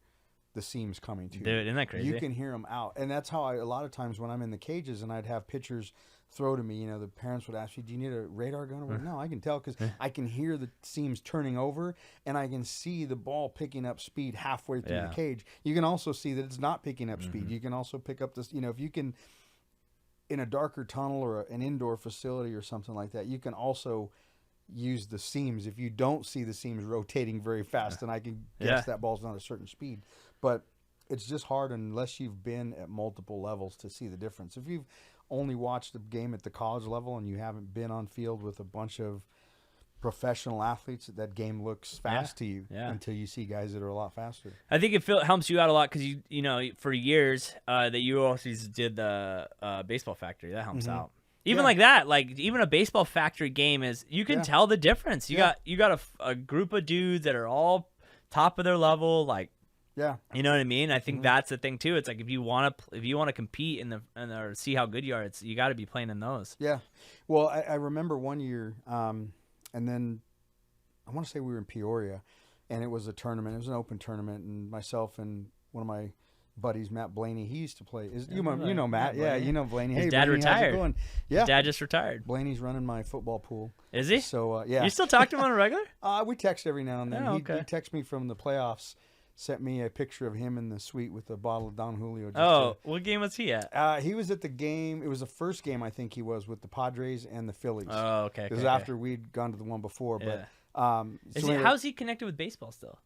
the seams coming to you. Dude, isn't that crazy? You can hear them out. And that's how a lot of times when I'm in the cages and I'd have pitchers throw to me, the parents would ask me, do you need a radar gun? I'm like, no, I can tell because I can hear the seams turning over and I can see the ball picking up speed halfway through Yeah. the cage. You can also see that it's not picking up speed. You can also pick up this, if you can, in a darker tunnel or an indoor facility or something like that, you can also use the seams. If you don't see the seams rotating very fast, then I can guess that ball's not a certain speed. But it's just hard unless you've been at multiple levels to see the difference. If you've only watched the game at the college level and you haven't been on field with a bunch of professional athletes, that game looks fast to you until you see guys that are a lot faster. I think it helps you out a lot because you for years that you also did the baseball factory. That helps out. Even like that, like even a baseball factory game is you can tell the difference. You got a group of dudes that are all top of their level, like you know what I mean. I think that's the thing too. It's like if you want to compete or see how good you are, you got to be playing in those. Yeah, well, I remember one year. And then I want to say we were in Peoria, and it was a tournament. It was an open tournament, and myself and one of my buddies, Matt Blaney, he used to play. You know Matt. Yeah, you know Blaney. His Hey, dad Blaney, how's it retired. going? Yeah. His dad just retired. Blaney's running my football pool. Is he? So, yeah. You still talk to him on a regular? We text every now and then. Oh, He okay. texts me from the playoffs, sent me a picture of him in the suite with a bottle of Don Julio. What game was he at? He was at the game. It was the first game, I think he was, with the Padres and the Phillies. Oh, okay. It was after we'd gone to the one before. But how's he connected with baseball still?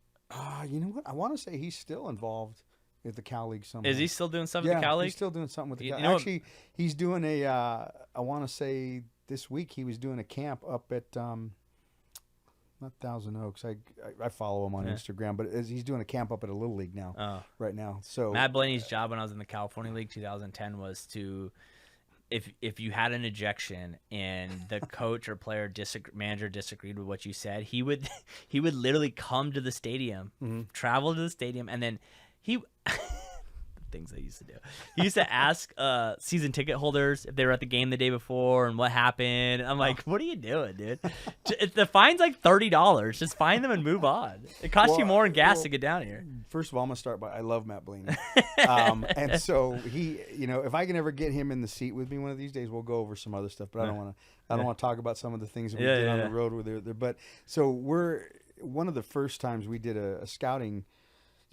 You know what? I want to say he's still involved with the Cal League somehow. Is he still doing stuff with the Cal League? He's still doing something with the Cal You know Actually, he's doing a, I want to say this week he was doing a camp up at, not Thousand Oaks. I follow him on Instagram, but he's doing a camp up at a Little League now, right now. So Matt Blaney's job when I was in the California League 2010 was to, if you had an ejection and the coach or manager disagreed with what you said, he would literally come to the stadium, travel to the stadium, and then things they used to do. He used to ask season ticket holders if they were at the game the day before and what happened. I'm like, what are you doing, dude? The fine's like $30. Just find them and move on. It costs you more in gas to get down here. First of all, I'm gonna start by I love Matt Blaney, and so he, if I can ever get him in the seat with me one of these days, we'll go over some other stuff. But I don't want to talk about some of the things that we did on the road with there. But so we're one of the first times we did a scouting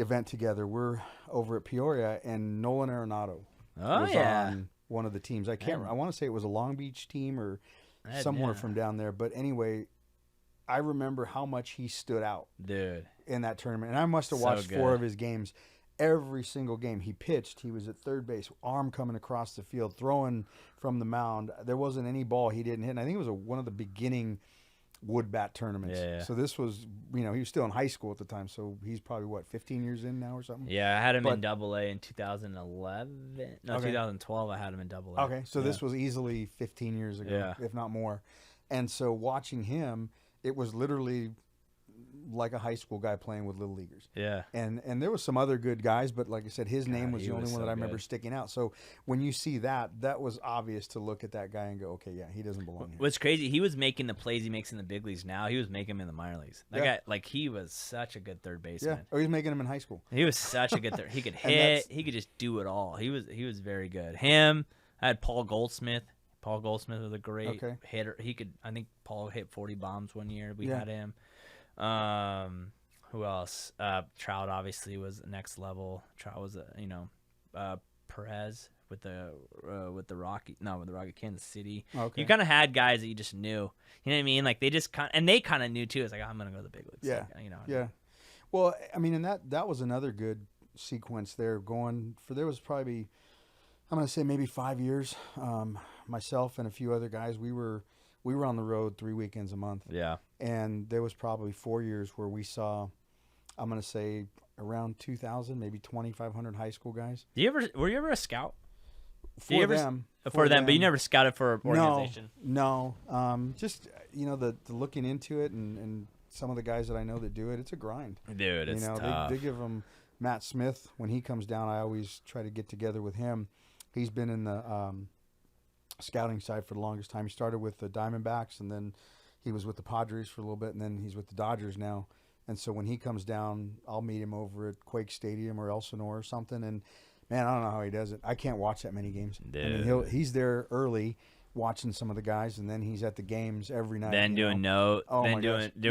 event together. We're over at Peoria, and Nolan Arenado was on one of the teams. I want to say it was a Long Beach team or somewhere from down there. But anyway, I remember how much he stood out, dude, in that tournament. And I must have watched 4 of his games. Every single game he pitched, he was at third base, arm coming across the field, throwing from the mound. There wasn't any ball he didn't hit. And I think it was one of the beginning wood bat tournaments. Yeah. So this was, he was still in high school at the time. So he's probably 15 years in now or something. Yeah, I had him in AA in 2011. No, 2012. I had him in AA. Okay, so this was easily 15 years ago, if not more. And so watching him, it was literally like a high school guy playing with little leaguers. Yeah. And there was some other good guys, but like I said, his name was the only one that I remember sticking out. So when you see that was obvious to look at that guy and go, okay, yeah, he doesn't belong here. What's crazy, he was making the plays he makes in the big leagues now. He was making them in the minor leagues. That guy, like, he was such a good third baseman. Yeah. Oh, he's making them in high school. He was such a good third. He could hit. He could just do it all. He was very good. Him. I had Paul Goldsmith. Paul Goldsmith was a great hitter. I think Paul hit 40 bombs one year. We had him. Who else? Trout obviously was next level. Trout was Perez with the Rocky Kansas City. Okay. You kind of had guys that you just knew. You know what I mean? Like they kind of knew too. It's like, I'm gonna go to the big leagues. Yeah. Like, Yeah. Well, I mean, and that was another good sequence there going for, there was probably, I'm going to say maybe 5 years. Myself and a few other guys, we were on the road 3 weekends a month. Yeah. And there was probably 4 years where we saw, I'm going to say around 2,000, maybe 2,500 high school guys. Were you ever a scout? For them. But you never scouted for an organization. No. Just, the looking into it and some of the guys that I know that do it, it's a grind. Dude, it's tough. They give them Matt Smith when he comes down. I always try to get together with him. He's been in the scouting side for the longest time. He started with the Diamondbacks, and then he was with the Padres for a little bit, and then he's with the Dodgers now. And so when he comes down, I'll meet him over at Quake Stadium or Elsinore or something. And man, I don't know how he does it. I can't watch that many games. Dude. I mean, he's there early watching some of the guys, and then he's at the games every night. Then doing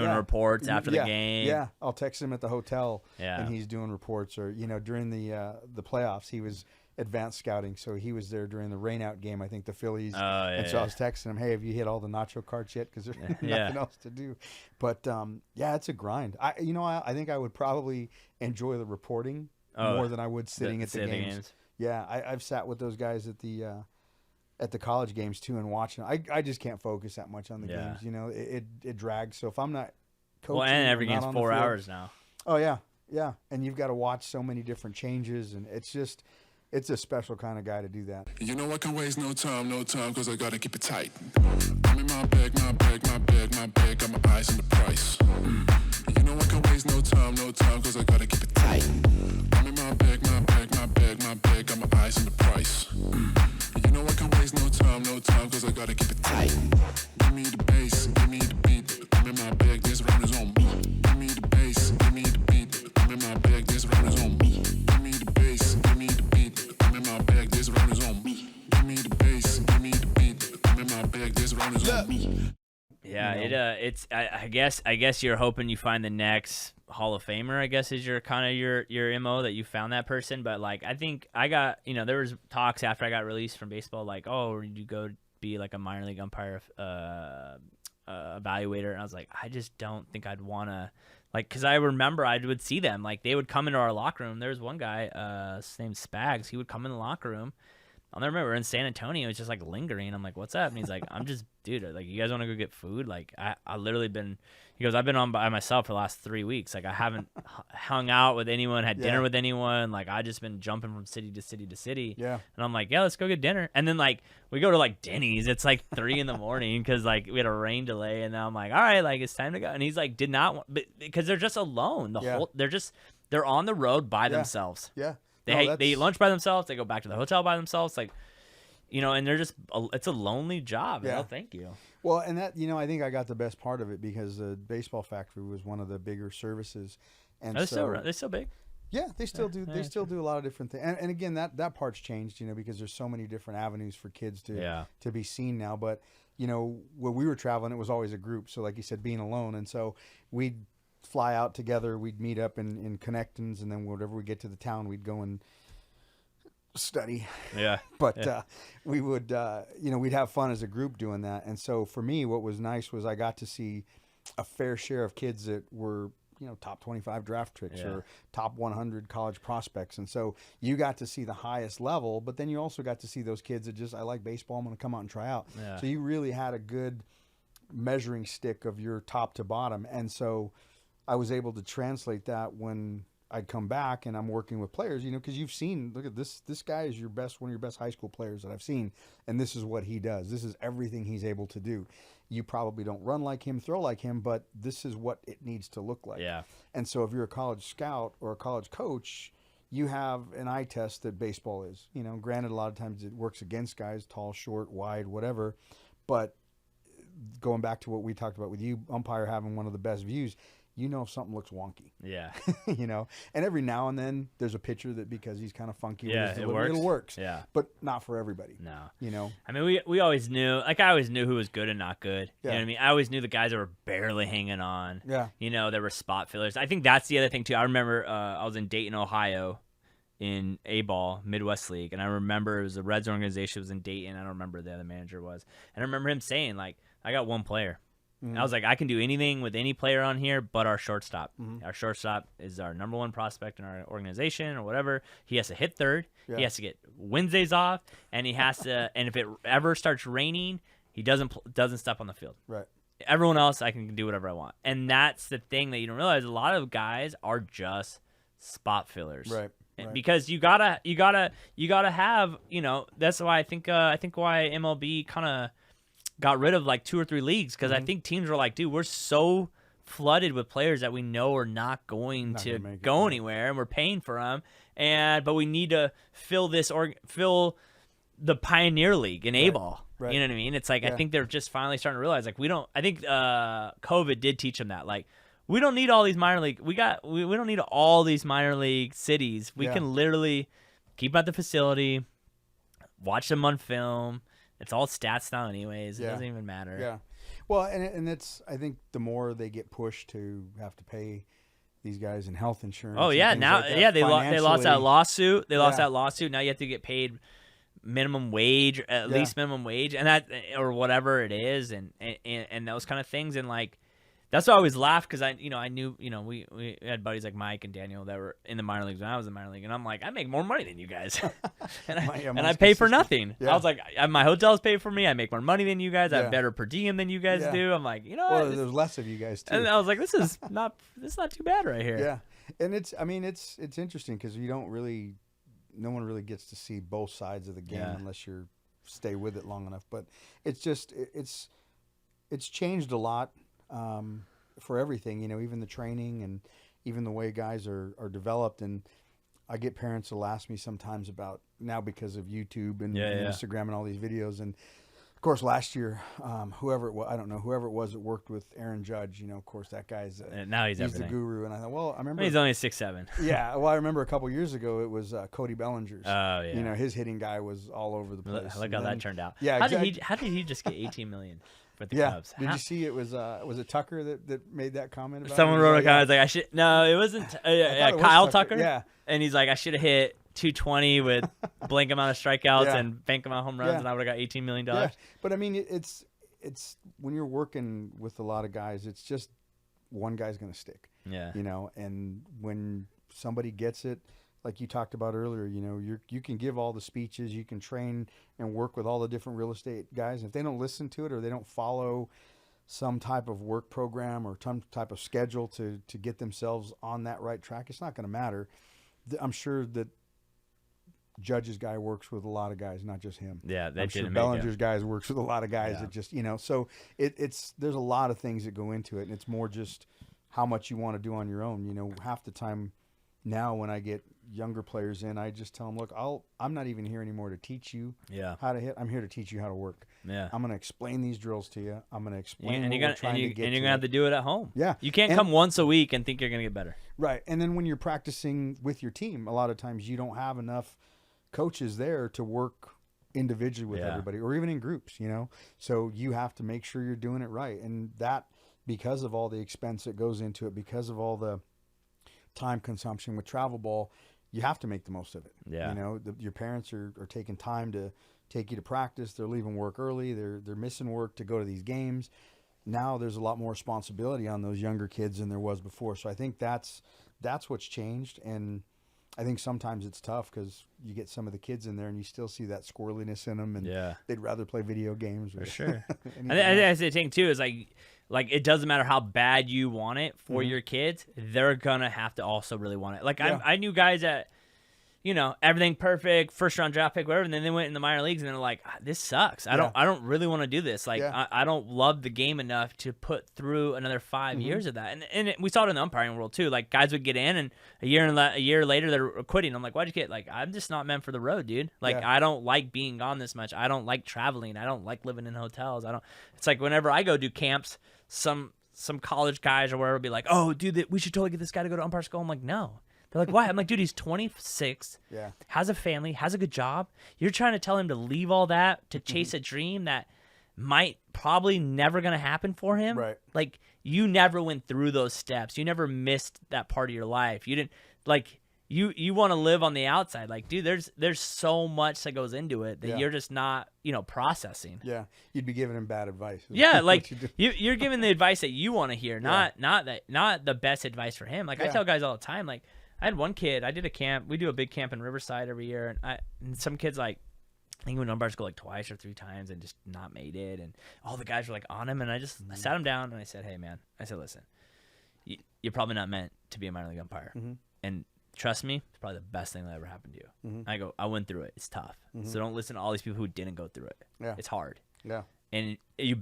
reports after the game. Yeah, I'll text him at the hotel, Yeah. and he's doing reports. Or during the playoffs, he was advanced scouting, so he was there during the rainout game. I think the Phillies. So I was texting him, "Hey, have you hit all the nacho cards yet? Because there's nothing else to do." But it's a grind. I think I would probably enjoy the reporting more than I would sitting at the games. Yeah, I've sat with those guys at the college games too and watching. I just can't focus that much on the games. It drags. So if I'm not coaching, and every game's 4 hours now. Oh yeah, and you've got to watch so many different changes, and it's a special kind of guy to do that. You know I can waste no time, cause I gotta keep it tight. I'm in my bag, got my eyes on the price. You know I can waste no time, cause I gotta keep it tight. I'm in my bag, got my eyes on the price. You know I can waste no time, cause I gotta keep it tight. Give me the bass, give me the beat. I'm in my bag, this round is on me. Give me the bass, give me the beat. I'm in my bag, this round is on me. Give me the bass, give me the beat. I'm in my bag, this round is on me. Give me the bass, give me the beat. I'm in my bag, this round is on me. Yeah, it's. I guess you're hoping you find the next Hall of Famer. I guess is your MO that you found that person. But like, I think I got there was talks after I got released from baseball, like, oh, you go be like a minor league umpire evaluator, and I was like, I just don't think I'd want to. Like, because I remember I would see them. Like, they would come into our locker room. There was one guy, his name's Spags. He would come in the locker room. I'll never remember, in San Antonio, it was just, like, lingering. I'm like, what's up? And he's like, I'm just, dude, like, you guys want to go get food? Like, I literally been, he goes, I've been on by myself for the last 3 weeks. Like, I haven't hung out with anyone, had dinner with anyone. Like, I just been jumping from city to city to city. Yeah. And I'm like, yeah, let's go get dinner. And then, like, we go to, like, Denny's. It's, like, 3 in the morning because, like, we had a rain delay. And then I'm like, all right, like, it's time to go. And he's like, did not want, because they're just alone. They're on the road by themselves. Yeah. They eat lunch by themselves. They go back to the hotel by themselves. Like, and they're just, it's a lonely job. Yeah. No, thank you. Well, and that, I think I got the best part of it because the baseball factory was one of the bigger services. And they're still big. Yeah, they still do. They still do a lot of different things. And again, that part's changed, because there's so many different avenues for kids to be seen now. But, when we were traveling, it was always a group. So like you said, being alone. And so we'd fly out together. We'd meet up in Connectons. And then whenever we get to the town, we'd go and study. Yeah. But we would, we'd have fun as a group doing that. And so for me, what was nice was I got to see a fair share of kids that were, top 25 draft picks or top 100 college prospects. And so you got to see the highest level, but then you also got to see those kids that just, I like baseball, I'm going to come out and try out. Yeah. So you really had a good measuring stick of your top to bottom. And so I was able to translate that when I'd come back and I'm working with players, because you've seen, look at this guy is one of your best high school players that I've seen, and this is what he does. This is everything he's able to do. You probably don't run like him, throw like him, but this is what it needs to look like. Yeah. And so if you're a college scout or a college coach, you have an eye test that baseball is. Granted, a lot of times it works against guys, tall, short, wide, whatever. But going back to what we talked about with you, umpire having one of the best views, if something looks wonky. Yeah. And every now and then there's a pitcher that because he's kind of funky with his delivery, it works. Yeah. But not for everybody. No. I mean, we always knew, like I always knew who was good and not good. Yeah. You know what I mean? I always knew the guys that were barely hanging on. Yeah. There were spot fillers. I think that's the other thing too. I remember I was in Dayton, Ohio in A-ball, Midwest League. And I remember it was the Reds organization was in Dayton. I don't remember who the other manager was. And I remember him saying, like, I got one player. I was like, I can do anything with any player on here but our shortstop. Mm-hmm. Our shortstop is our number one prospect in our organization or whatever. He has to hit third. Yeah. He has to get Wednesdays off, and he has to. And if it ever starts raining, he doesn't step on the field. Right. Everyone else, I can do whatever I want, and that's the thing that you don't realize. A lot of guys are just spot fillers. Right. Right. Because you gotta have, that's why I think why MLB kind of got rid of like 2 or 3 leagues, because I think teams were like, dude, we're so flooded with players that we know are not going to go anywhere, and we're paying for them, but we need to fill the Pioneer League in A-ball. Right. You know what I mean? It's like I think they're just finally starting to realize like I think COVID did teach them that, like, we don't need all these minor league. We don't need all these minor league cities. We can literally keep them at the facility, watch them on film. It's all stats now, anyways. It doesn't even matter. Yeah. Well, and it's, I think the more they get pushed to have to pay these guys in health insurance. Oh yeah, now like that, they lost that lawsuit. They lost Yeah. that lawsuit. Now you have to get paid minimum wage, at least minimum wage, and that, or whatever it is, and those kind of things, and like. That's why I always laugh, because I knew, we had buddies like Mike and Daniel that were in the minor leagues when I was in the minor league, and I'm like, I make more money than you guys, and I pay for nothing. Yeah. I was like, my hotels pay for me. I make more money than you guys. I have better per diem than you guys do. I'm like, well, there's less of you guys too. And I was like, this is not too bad right here. Yeah, and it's interesting because no one really gets to see both sides of the game unless you stay with it long enough. But it's just it's changed a lot. For everything, even the training and even the way guys are developed. And I get parents will ask me sometimes about now, because of YouTube and Instagram and all these videos. And of course, last year, whoever it was that worked with Aaron Judge, of course, that guy's now he's the guru. And I thought, well, I remember he's only 6'7". Yeah. Well, I remember a couple years ago, it was Cody Bellinger's. Oh yeah. His hitting guy was all over the place. Look how that turned out. Yeah. How did he just get $18 million? With the Cubs. Did you see it was it Tucker that made that comment about someone it? wrote a comment like, I should, no, it wasn't Kyle Tucker. Yeah. And he's like, I should have hit 220 with blank amount of strikeouts and bank amount of home runs, and I would have got $18 million. Yeah. But I mean, it's when you're working with a lot of guys, it's just one guy's going to stick. Yeah. And when somebody gets it, like you talked about earlier, you can give all the speeches, you can train and work with all the different real estate guys. If they don't listen to it, or they don't follow some type of work program or some type of schedule to get themselves on that right track, it's not going to matter. I'm sure that Judge's guy works with a lot of guys, not just him. Yeah, I'm sure Bellinger's guys works with a lot of guys that just, so it's there's a lot of things that go into it, and it's more just how much you want to do on your own. Half the time now when I get younger players in, I just tell them, look, I'm not even here anymore to teach you how to hit. I'm here to teach you how to work. Yeah. I'm going to explain these drills to you. I'm going to explain what we're trying to get to. And you're going to have to do it at home. Yeah. You can't come once a week and think you're going to get better. Right. And then when you're practicing with your team, a lot of times you don't have enough coaches there to work individually with everybody, or even in groups, So you have to make sure you're doing it right. And that, because of all the expense that goes into it, because of all the time consumption with travel ball, you have to make the most of it. Yeah. Your parents are taking time to take you to practice. They're leaving work early. They're missing work to go to these games. Now there's a lot more responsibility on those younger kids than there was before. So I think that's what's changed. And I think sometimes it's tough because you get some of the kids in there and you still see that squirreliness in them, and they'd rather play video games. For sure. I think the thing too is like it doesn't matter how bad you want it for your kids, they're gonna have to also really want it. Like I knew guys that, everything perfect, first round draft pick, whatever, and then they went in the minor leagues and they're like, this sucks. I don't really want to do this. Like I don't love the game enough to put through another 5 years of that. And we saw it in the umpiring world too. Like guys would get in, and a year later they're quitting. I'm like, why'd you quit? Like, I'm just not meant for the road, dude. Like I don't like being gone this much. I don't like traveling. I don't like living in hotels. It's like whenever I go do camps, some college guys or whatever will be like, oh, dude, we should totally get this guy to go to umpire school. I'm like, no. They're like, why? I'm like, dude, he's 26, has a family, has a good job. You're trying to tell him to leave all that to chase a dream that might probably never going to happen for him. Right. Like, you never went through those steps. You never missed that part of your life. You didn't, like, you want to live on the outside. Like, dude, there's so much that goes into it that you're just not, processing. Yeah, you'd be giving him bad advice. Yeah, like you're giving the advice that you want to hear, not the best advice for him. Like I tell guys all the time, like I had one kid, I did a camp. We do a big camp in Riverside every year, and some kids like, I think when numbers go like twice or 3 times and just not made it, and all the guys were like on him, and I sat him down and I said, hey man, listen, you're probably not meant to be a minor league umpire, and trust me, it's probably the best thing that ever happened to you. I went through it. It's tough. So don't listen to all these people who didn't go through it. Yeah. It's hard. Yeah. And it's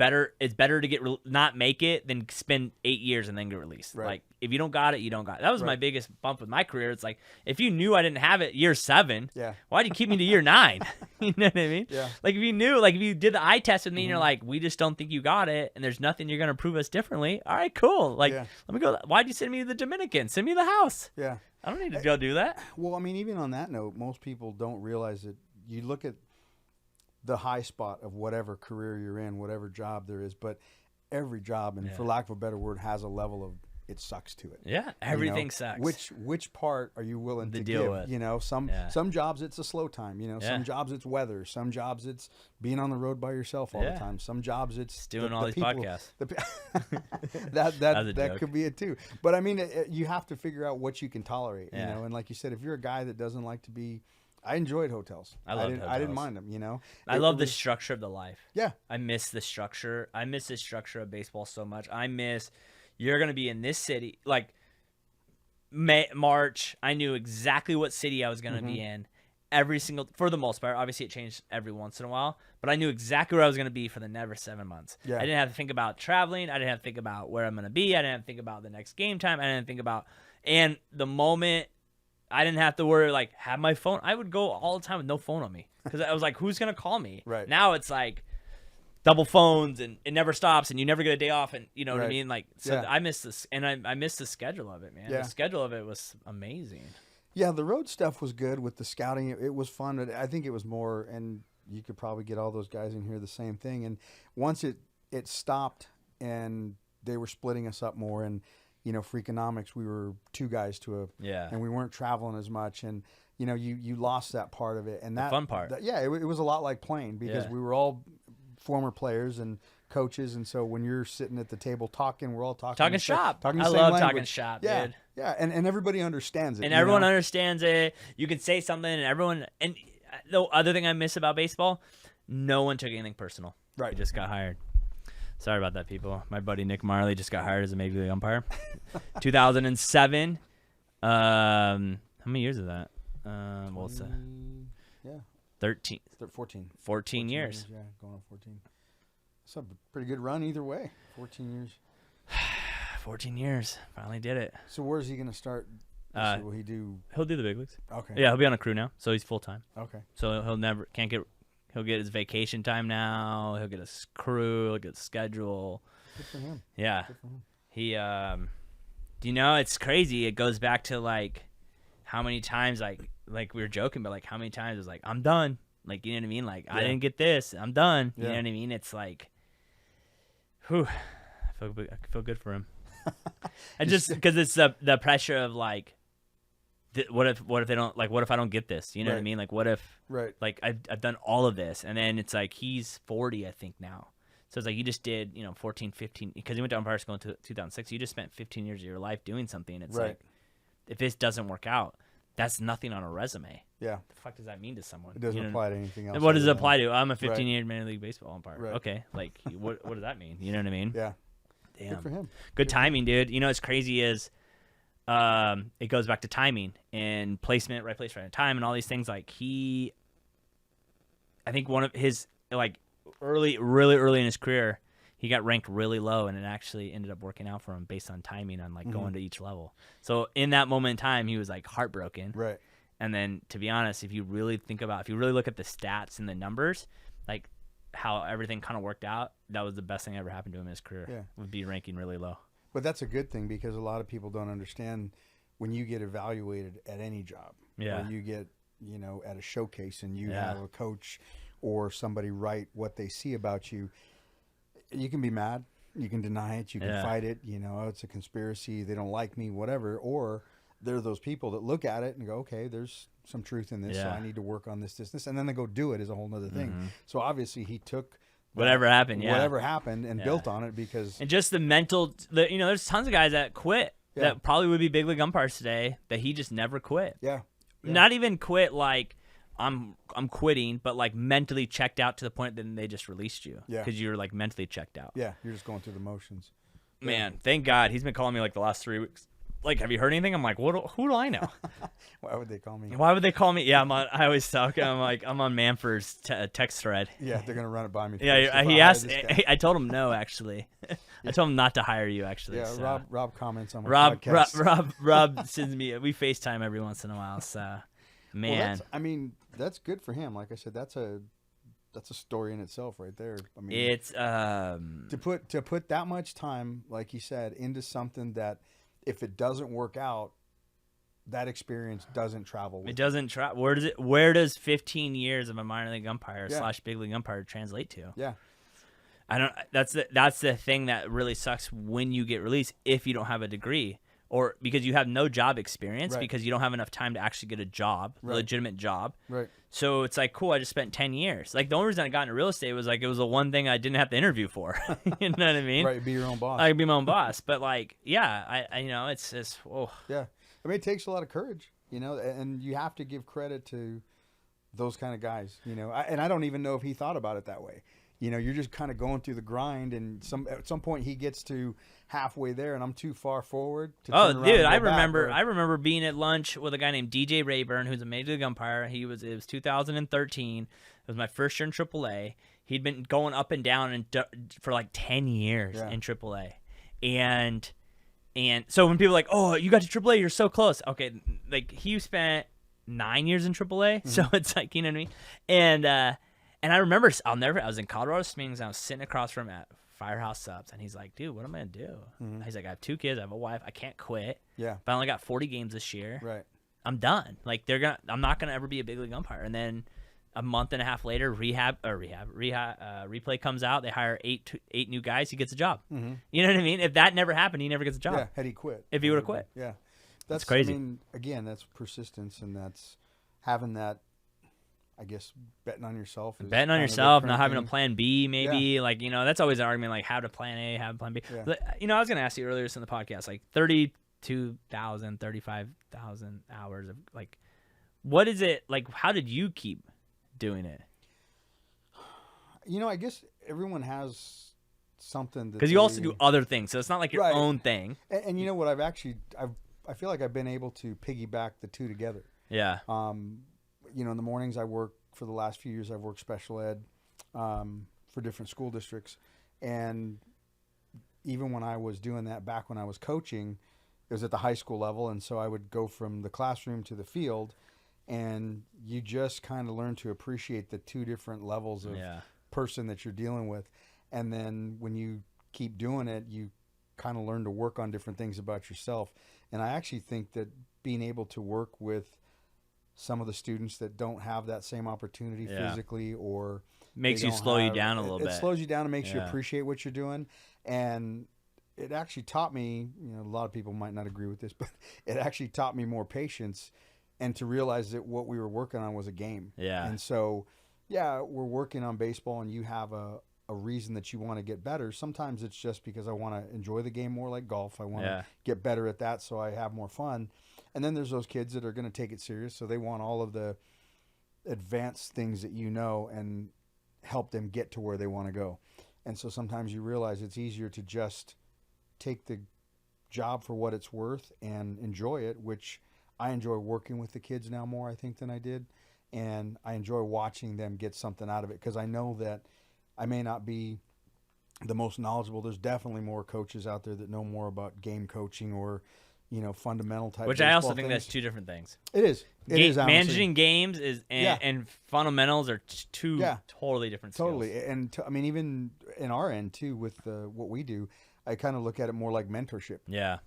better to get not make it than spend 8 years and then get released. Right. Like if you don't got it, you don't got it. That was my biggest bump with my career. It's like, if you knew I didn't have it year 7, why'd you keep me to year 9? You know what I mean? Yeah. Like if you knew, like if you did the eye test with me and you're like, we just don't think you got it and there's nothing you're going to prove us differently. All right, cool. Like, let me go. Why'd you send me to the Dominican? Send me to the house. Yeah. I don't need to go do that. Well, I mean, even on that note, most people don't realize that you look at the high spot of whatever career you're in, whatever job there is, but every job, and for lack of a better word, has a level of it sucks to it. Yeah, everything sucks. Which part are you willing to deal give? with. Some jobs it's a slow time. Some jobs it's weather. Some jobs it's being on the road by yourself all the time. Some jobs it's doing all these podcasts. That could be it too. But I mean, you have to figure out what you can tolerate. And like you said, if you're a guy that doesn't like to be, I enjoyed hotels. I didn't mind them. I love the structure of the life. Yeah, I miss the structure. I miss the structure of baseball so much. You're going to be in this city. Like March, I knew exactly what city I was going to be in for the most part. Obviously, it changed every once in a while, but I knew exactly where I was going to be for the next 7 months. Yeah. I didn't have to think about traveling. I didn't have to think about where I'm going to be. I didn't have to think about the next game time. I didn't think about, and the moment I didn't have to worry, like, have my phone. I would go all the time with no phone on me because I was like, who's going to call me? Right. Now it's like double phones and it never stops and you never get a day off, and you know what I mean? Like, so I miss this, and I miss the schedule of it, man. Yeah. The schedule of it was amazing. Yeah, the road stuff was good with the scouting. It was fun. I think it was more, and you could probably get all those guys in here the same thing. And once it stopped and they were splitting us up more, and Freakonomics, we were 2 guys to and we weren't traveling as much, and you lost that part of it, and that fun part. It was a lot lot like playing because we were all former players and coaches, and so when you're sitting at the table talking, we're all talking shop. I love talking shop, dude. Yeah, and everybody understands it. And everyone understands it. You can say something, and the other thing I miss about baseball, no one took anything personal. Right. We just got hired. Sorry about that, people. My buddy Nick Marley just got hired as a Major League umpire. 2007. How many years is that? Well, it's 13. 14 years. Yeah, going on 14. It's a pretty good run either way. 14 years. 14 years. Finally did it. So where's he going to start? Will he do? He'll do the big leagues. Okay. Yeah, he'll be on a crew now, so he's full time. Okay. So he'll get his vacation time now. He'll get his crew. He'll get his schedule. Good for him. Yeah. Good for him. He, it's crazy. It goes back to like how many times like we were joking, but like how many times it was like, I'm done. Like, you know what I mean? Like, I didn't get this. I'm done. You know what I mean? It's like, whew, I feel good for him. I just, because it's the pressure of like, what if they don't, like, what if I don't get this? You know what I mean? Like, what if, like, I've done all of this, and then it's like, he's 40, I think, now. So it's like, you just did, 14, 15, because he went to umpire school in 2006. You just spent 15 years of your life doing something. It's like, if this doesn't work out, that's nothing on a resume. Yeah. What the fuck does that mean to someone? It doesn't apply to anything else. And what does it apply to? I'm a 15-year Major League Baseball umpire. Right. Okay. Like, what does that mean? You know what I mean? Yeah. Damn. Good for him. Good timing, dude. What's crazy is it goes back to timing and placement, right place, right time, and all these things. Like, I think one of his, like, really early in his career, he got ranked really low, and it actually ended up working out for him based on timing on, like, going to each level. So in that moment in time, he was, like, heartbroken. Right. And then, to be honest, if you really look at the stats and the numbers, like, how everything kind of worked out, that was the best thing ever happened to him in his career. Yeah. Would be ranking really low. But that's a good thing, because a lot of people don't understand when you get evaluated at any job. Yeah. Or you get, at a showcase and you have a coach or somebody write what they see about you. You can be mad. You can deny it. You can fight it. It's a conspiracy. They don't like me, whatever. Or there are those people that look at it and go, okay, there's some truth in this, so I need to work on this, and then they go do it is a whole nother thing. So obviously he took whatever happened, and built on it and just the mental, there's tons of guys that quit that probably would be big league umpires today that he just never quit. Not even quit like I'm quitting, but like mentally checked out to the point that they just released you because you're like mentally checked out. You're just going through the motions. Man, thank God he's been calling me like the last 3 weeks. Like, have you heard anything? I'm like, who do I know? Why would they call me? Why would they call me? Yeah, I always talk. I'm on Manford's text thread. Yeah, they're gonna run it by me. Yeah, he asked. I told him no, actually. I told him not to hire you, actually. Yeah, so. Rob comments on my podcast. Rob sends me. We FaceTime every once in a while. So, man. Well, that's good for him. Like I said, that's a story in itself, right there. I mean, it's to put that much time, like you said, into something that, if it doesn't work out, that experience doesn't travel with it. Doesn't travel. Where does 15 years of a minor league umpire / big league umpire translate to? Yeah. I don't. That's the thing that really sucks when you get released if you don't have a degree, or because you have no job experience because you don't have enough time to actually get a job, a legitimate job. Right. So it's like, cool, I just spent 10 years. Like, the only reason I got into real estate was like, it was the one thing I didn't have to interview for. You know what I mean? Right, be your own boss. I could be my own boss. But like, I it's just, whoa. Yeah. I mean, it takes a lot of courage, and you have to give credit to those kind of guys, and I don't even know if he thought about it that way. You're just kind of going through the grind, and at some point he gets to halfway there, and I'm too far forward to turn around and go I back, remember being at lunch with a guy named DJ Rayburn, who's a major league umpire. It was 2013. It was my first year in AAA. He'd been going up and down for like 10 years in AAA, and so when people are like, oh, you got to AAA, you're so close. Okay, like he spent 9 years in AAA, so it's like, you know what I mean, And I remember, I was in Colorado Springs, and I was sitting across from him at Firehouse Subs, and he's like, dude, what am I going to do? He's like, I have 2 kids, I have a wife, I can't quit. Yeah. But I only got 40 games this year. Right. I'm done. Like, I'm not going to ever be a big league umpire. And then a month and a half later, replay comes out, they hire eight new guys, he gets a job. You know what I mean? If that never happened, he never gets a job. Yeah, had he quit. If he would have quit. Yeah. That's crazy. I mean, again, that's persistence, and that's having that, I guess, betting on yourself. Betting on yourself, not having a plan B, maybe. Like, that's always an argument, like, how to plan A, how to plan B. Yeah. I was going to ask you earlier in the podcast, like, 32,000, 35,000 hours of, like, what is it, like, how did you keep doing it? I guess everyone has something. Because you also do other things, so it's not like your own thing. And you know what, I feel like I've been able to piggyback the two together. Yeah. In the mornings for the last few years, I've worked special ed for different school districts. And even when I was doing that back when I was coaching, it was at the high school level. And so I would go from the classroom to the field, and you just kind of learn to appreciate the two different levels of person that you're dealing with. And then when you keep doing it, you kind of learn to work on different things about yourself. And I actually think that being able to work with some of the students that don't have that same opportunity physically, or makes you slow you down a little bit. It slows you down and makes you appreciate what you're doing. And it actually taught me, a lot of people might not agree with this, but it actually taught me more patience, and to realize that what we were working on was a game. Yeah. And so, we're working on baseball, and you have a reason that you want to get better. Sometimes it's just because I want to enjoy the game more, like golf. I want to get better at that so I have more fun. And then there's those kids that are going to take it serious, so they want all of the advanced things that and help them get to where they want to go. And so sometimes you realize it's easier to just take the job for what it's worth and enjoy it, which I enjoy working with the kids now more, I think, than I did. And I enjoy watching them get something out of it, because I know that I may not be the most knowledgeable. There's definitely more coaches out there that know more about game coaching or fundamental type. Which I also think that's two different things. It is. It is managing games and fundamentals are two totally different skills. Totally. And even in our end too, with what we do, I kind of look at it more like mentorship. Yeah.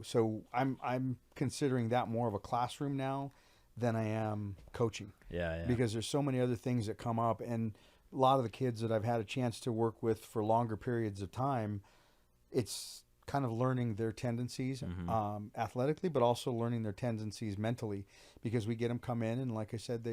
So I'm considering that more of a classroom now than I am coaching. Yeah. Because there's so many other things that come up, and a lot of the kids that I've had a chance to work with for longer periods of time, it's kind of learning their tendencies athletically, but also learning their tendencies mentally, because we get them come in and, like I said,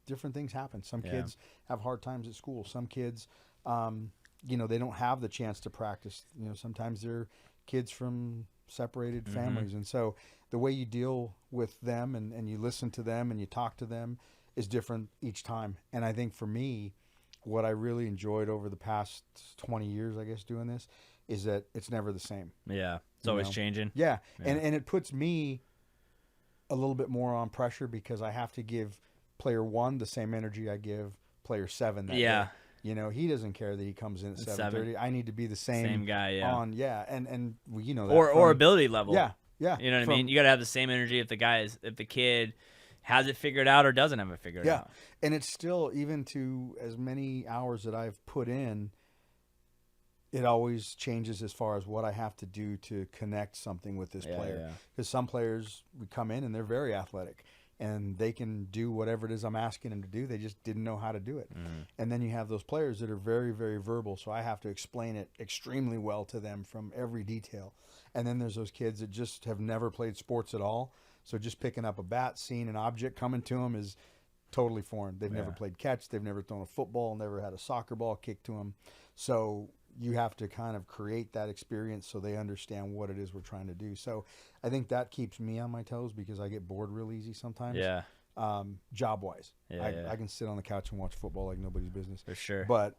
different things happen. Some kids have hard times at school. Some kids, you know, they don't have the chance to practice. You know, sometimes they're kids from separated families. And so the way you deal with them and you listen to them and you talk to them is different each time. And I think for me, what I really enjoyed over the past 20 years, I guess, doing this, is that it's never the same. Yeah. It's always changing. Yeah. And it puts me a little bit more on pressure, because I have to give player 1 the same energy I give player 7 that day. You know, he doesn't care that he comes in at 7:30. I need to be the same guy, on and you know that or ability level. Yeah. You know what I mean? You got to have the same energy if the kid has it figured out or doesn't have it figured out. And it's still, even to as many hours that I've put in, it always changes as far as what I have to do to connect something with this player. Because some players would come in and they're very athletic and they can do whatever it is I'm asking them to do. They just didn't know how to do it. And then you have those players that are very, very verbal. So I have to explain it extremely well to them from every detail. And then there's those kids that just have never played sports at all. So just picking up a bat, seeing an object coming to them is totally foreign. They've never played catch. They've never thrown a football, never had a soccer ball kicked to them. So you have to kind of create that experience so they understand what it is we're trying to do. So I think that keeps me on my toes, because I get bored real easy sometimes. Job-wise. I can sit on the couch and watch football like nobody's business. For sure. But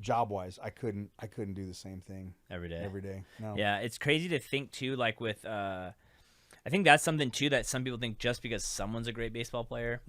job-wise, I couldn't do the same thing every day. No. Yeah, it's crazy to think too, like with I think that's something too that some people think just because someone's a great baseball player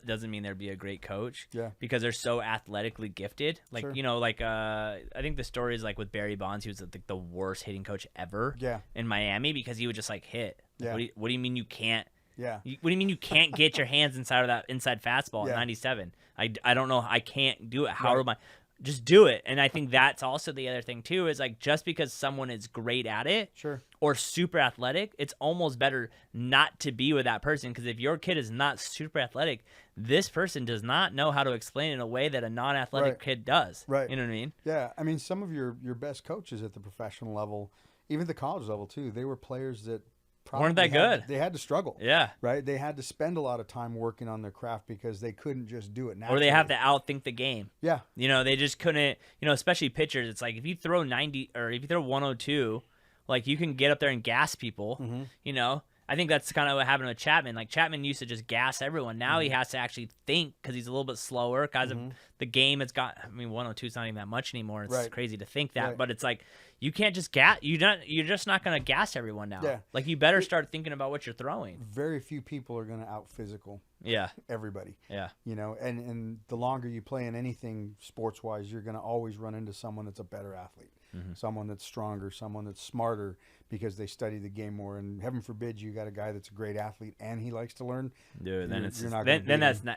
doesn't mean they'd be a great coach. Because they're so athletically gifted. Like you know, like I think the story is like with Barry Bonds. He was like the worst hitting coach ever. In Miami, because he would just like hit. Like, what do you mean you can't? What do you mean you can't get your hands inside of that inside fastball at 97? I don't know. I can't do it. How am I? Just do it. And I think that's also the other thing too, is like, just because someone is great at it or super athletic, it's almost better not to be with that person. Because if your kid is not super athletic, this person does not know how to explain it in a way that a non-athletic kid does. You know what I mean? Yeah. I mean, some of your best coaches at the professional level, even the college level too, they were players that weren't that good. They had to struggle. Right? They had to spend a lot of time working on their craft because they couldn't just do it naturally. Or they have to outthink the game. Yeah. You know, they just couldn't, you know, especially pitchers. It's like if you throw 90 or if you throw 102, like you can get up there and gas people, you know. I think that's kind of what happened with Chapman. Like Chapman used to just gas everyone. Now he has to actually think because he's a little bit slower because of the game. It's got, I mean, 102 is not even that much anymore. It's crazy to think that, but it's like you can't just gas. You're just not going to gas everyone now. Like you better start thinking about what you're throwing. Very few people are going to out physical. Everybody. You know, and the longer you play in anything sports wise, you're going to always run into someone that's a better athlete. Someone that's stronger, someone that's smarter because they study the game more. And heaven forbid you got a guy that's a great athlete and he likes to learn. Dude, then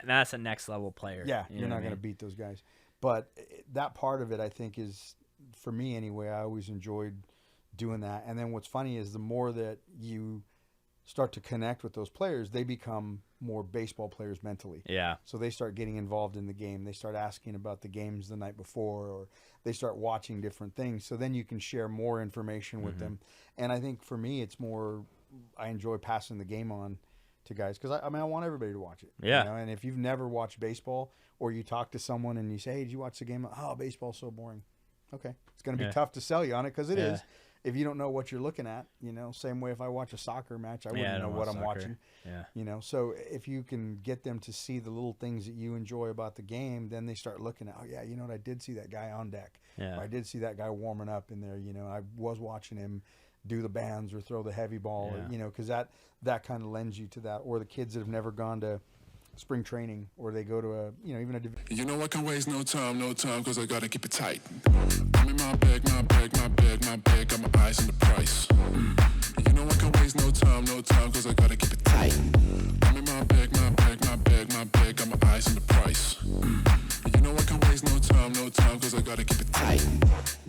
that's a next level player. You're not going to beat those guys. But that part of it, I think, is, for me anyway, I always enjoyed doing that. And then what's funny is the more that you start to connect with those players, they become more baseball players mentally. So they start getting involved in the game. They start asking about the games the night before, or they start watching different things. So then you can share more information with them. And I think for me, it's more, I enjoy passing the game on to guys because I mean, I want everybody to watch it. You know? And if you've never watched baseball, or you talk to someone and you say, hey, did you watch the game? Oh, baseball's so boring. Okay. It's going to be tough to sell you on it because it is. If you don't know what you're looking at, you know, same way if I watch a soccer match, I wouldn't know what I'm watching. You know, so if you can get them to see the little things that you enjoy about the game, then they start looking at, oh yeah, you know what, I did see that guy on deck. Or I did see that guy warming up in there. You know, I was watching him do the bands or throw the heavy ball, or, you know, because that kind of lends you to that. Or the kids that have never gone to spring training, or they go to a, you know, even a You know I can waste no time, because I gotta keep it tight. I'm in my bag, got my eyes on the price. You know I can waste no time, because I gotta keep it tight. I'm in my bag, got my eyes on the price. You know I can waste no time, because I gotta keep it tight.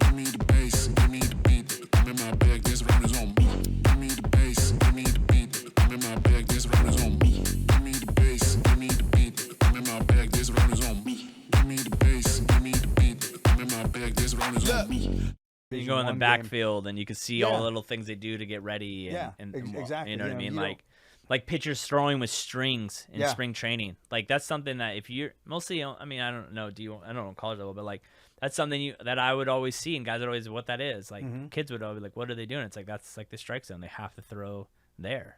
Give me the bass, give me the beat. I'm in my bag, this round is on me. Give me the bass, give me the beat. I'm in my bag, this round is on me. Give me the bass, give me the beat. I'm in my bag, this round is on me. Give me the bass, give me the beat. I'm in my bag, this round is on me. You You can go in the backfield and you can see all the little things they do to get ready. And, exactly. You know what I mean? Like pitchers throwing with strings in spring training. Like that's something that if you're mostly, I mean, I don't know, I don't know college level, but like that's something that I would always see, and guys would always what that is. Like kids would always be like, what are they doing? It's like that's like the strike zone. They have to throw there.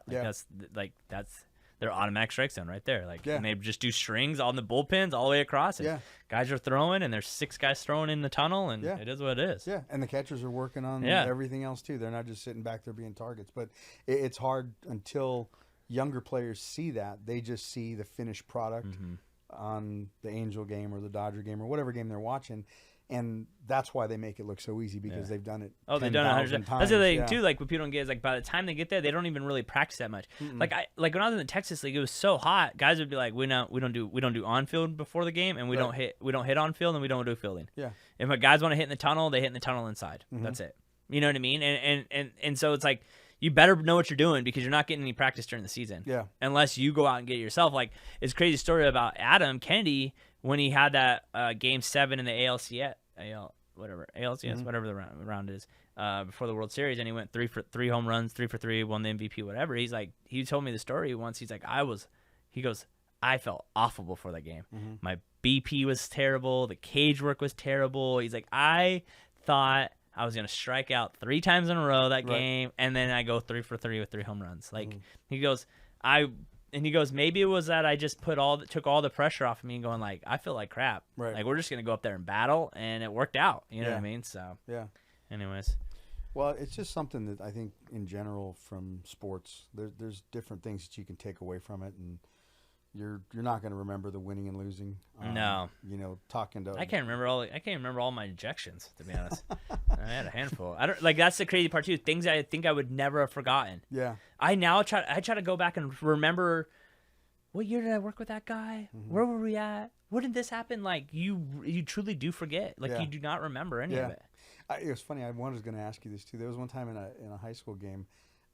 Like that's their automatic strike zone right there. Like and they just do strings on the bullpens all the way across. And guys are throwing, and there's 6 guys throwing in the tunnel, and it is what it is. Yeah, and the catchers are working on everything else too. They're not just sitting back there being targets. But it's hard until younger players see that. They just see the finished product on the Angel game or the Dodger game or whatever game they're watching. And that's why they make it look so easy, because they've done it. Oh, they've done it 100 times. That's the thing too. Like what people don't get is like by the time they get there, they don't even really practice that much. Like when I was in the Texas League, it was so hot. Guys would be like, we don't do on field before the game, and we don't hit on field, and we don't do fielding. Yeah. If my guys want to hit in the tunnel, they hit in the tunnel inside. That's it. You know what I mean? And so it's like you better know what you're doing, because you're not getting any practice during the season. Yeah. Unless you go out and get it yourself. Like it's a crazy story about Adam Kennedy when he had that Game 7 in the ALCS, whatever the round is, before the World Series, and he went 3 for 3 home runs, 3 for 3, won the MVP, whatever. He's like, he told me the story once. He's like, I felt awful before that game. My BP was terrible. The cage work was terrible. He's like, I thought I was going to strike out 3 times in a row that game, and then I go 3 for 3 with 3 home runs. Like he goes, maybe it was that I just took all the pressure off of me and going like, I feel like crap. Right. Like we're just going to go up there and battle, and it worked out. You know what I mean? So anyways. Well, it's just something that I think in general from sports, there's different things that you can take away from it, and you're not going to remember the winning and losing. No. You know, talking to I can't remember all my ejections, to be honest. I had a handful. That's the crazy part too. Things I think I would never have forgotten. Yeah. I try to go back and remember, what year did I work with that guy? Where were we at? When did this happen? Like you truly do forget. Like you do not remember any of it. It was funny. I was going to ask you this too. There was one time in a high school game,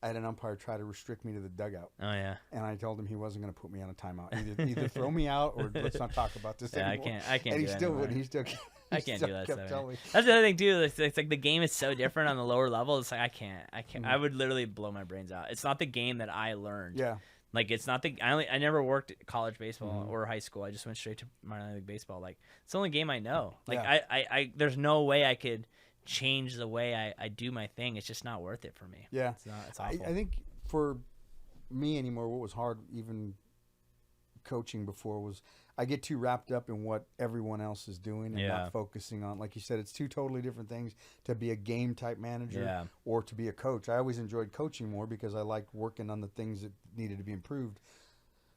I had an umpire try to restrict me to the dugout. Oh, yeah. And I told him he wasn't going to put me on a timeout. Either throw me out or let's not talk about this anymore. I can't. And he still wouldn't. I can't do that stuff. That's the other thing too. It's like the game is so different on the lower level. It's like I can't. I would literally blow my brains out. It's not the game that I learned. Yeah. Like it's not I never worked college baseball or high school. I just went straight to minor league baseball. Like it's the only game I know. Like I there's no way I could change the way I do my thing. It's just not worth it for me. Yeah. It's awful. I think for me anymore, what was hard even coaching before was I get too wrapped up in what everyone else is doing and not focusing on, like you said, it's 2 totally different things to be a game type manager or to be a coach. I always enjoyed coaching more because I liked working on the things that needed to be improved.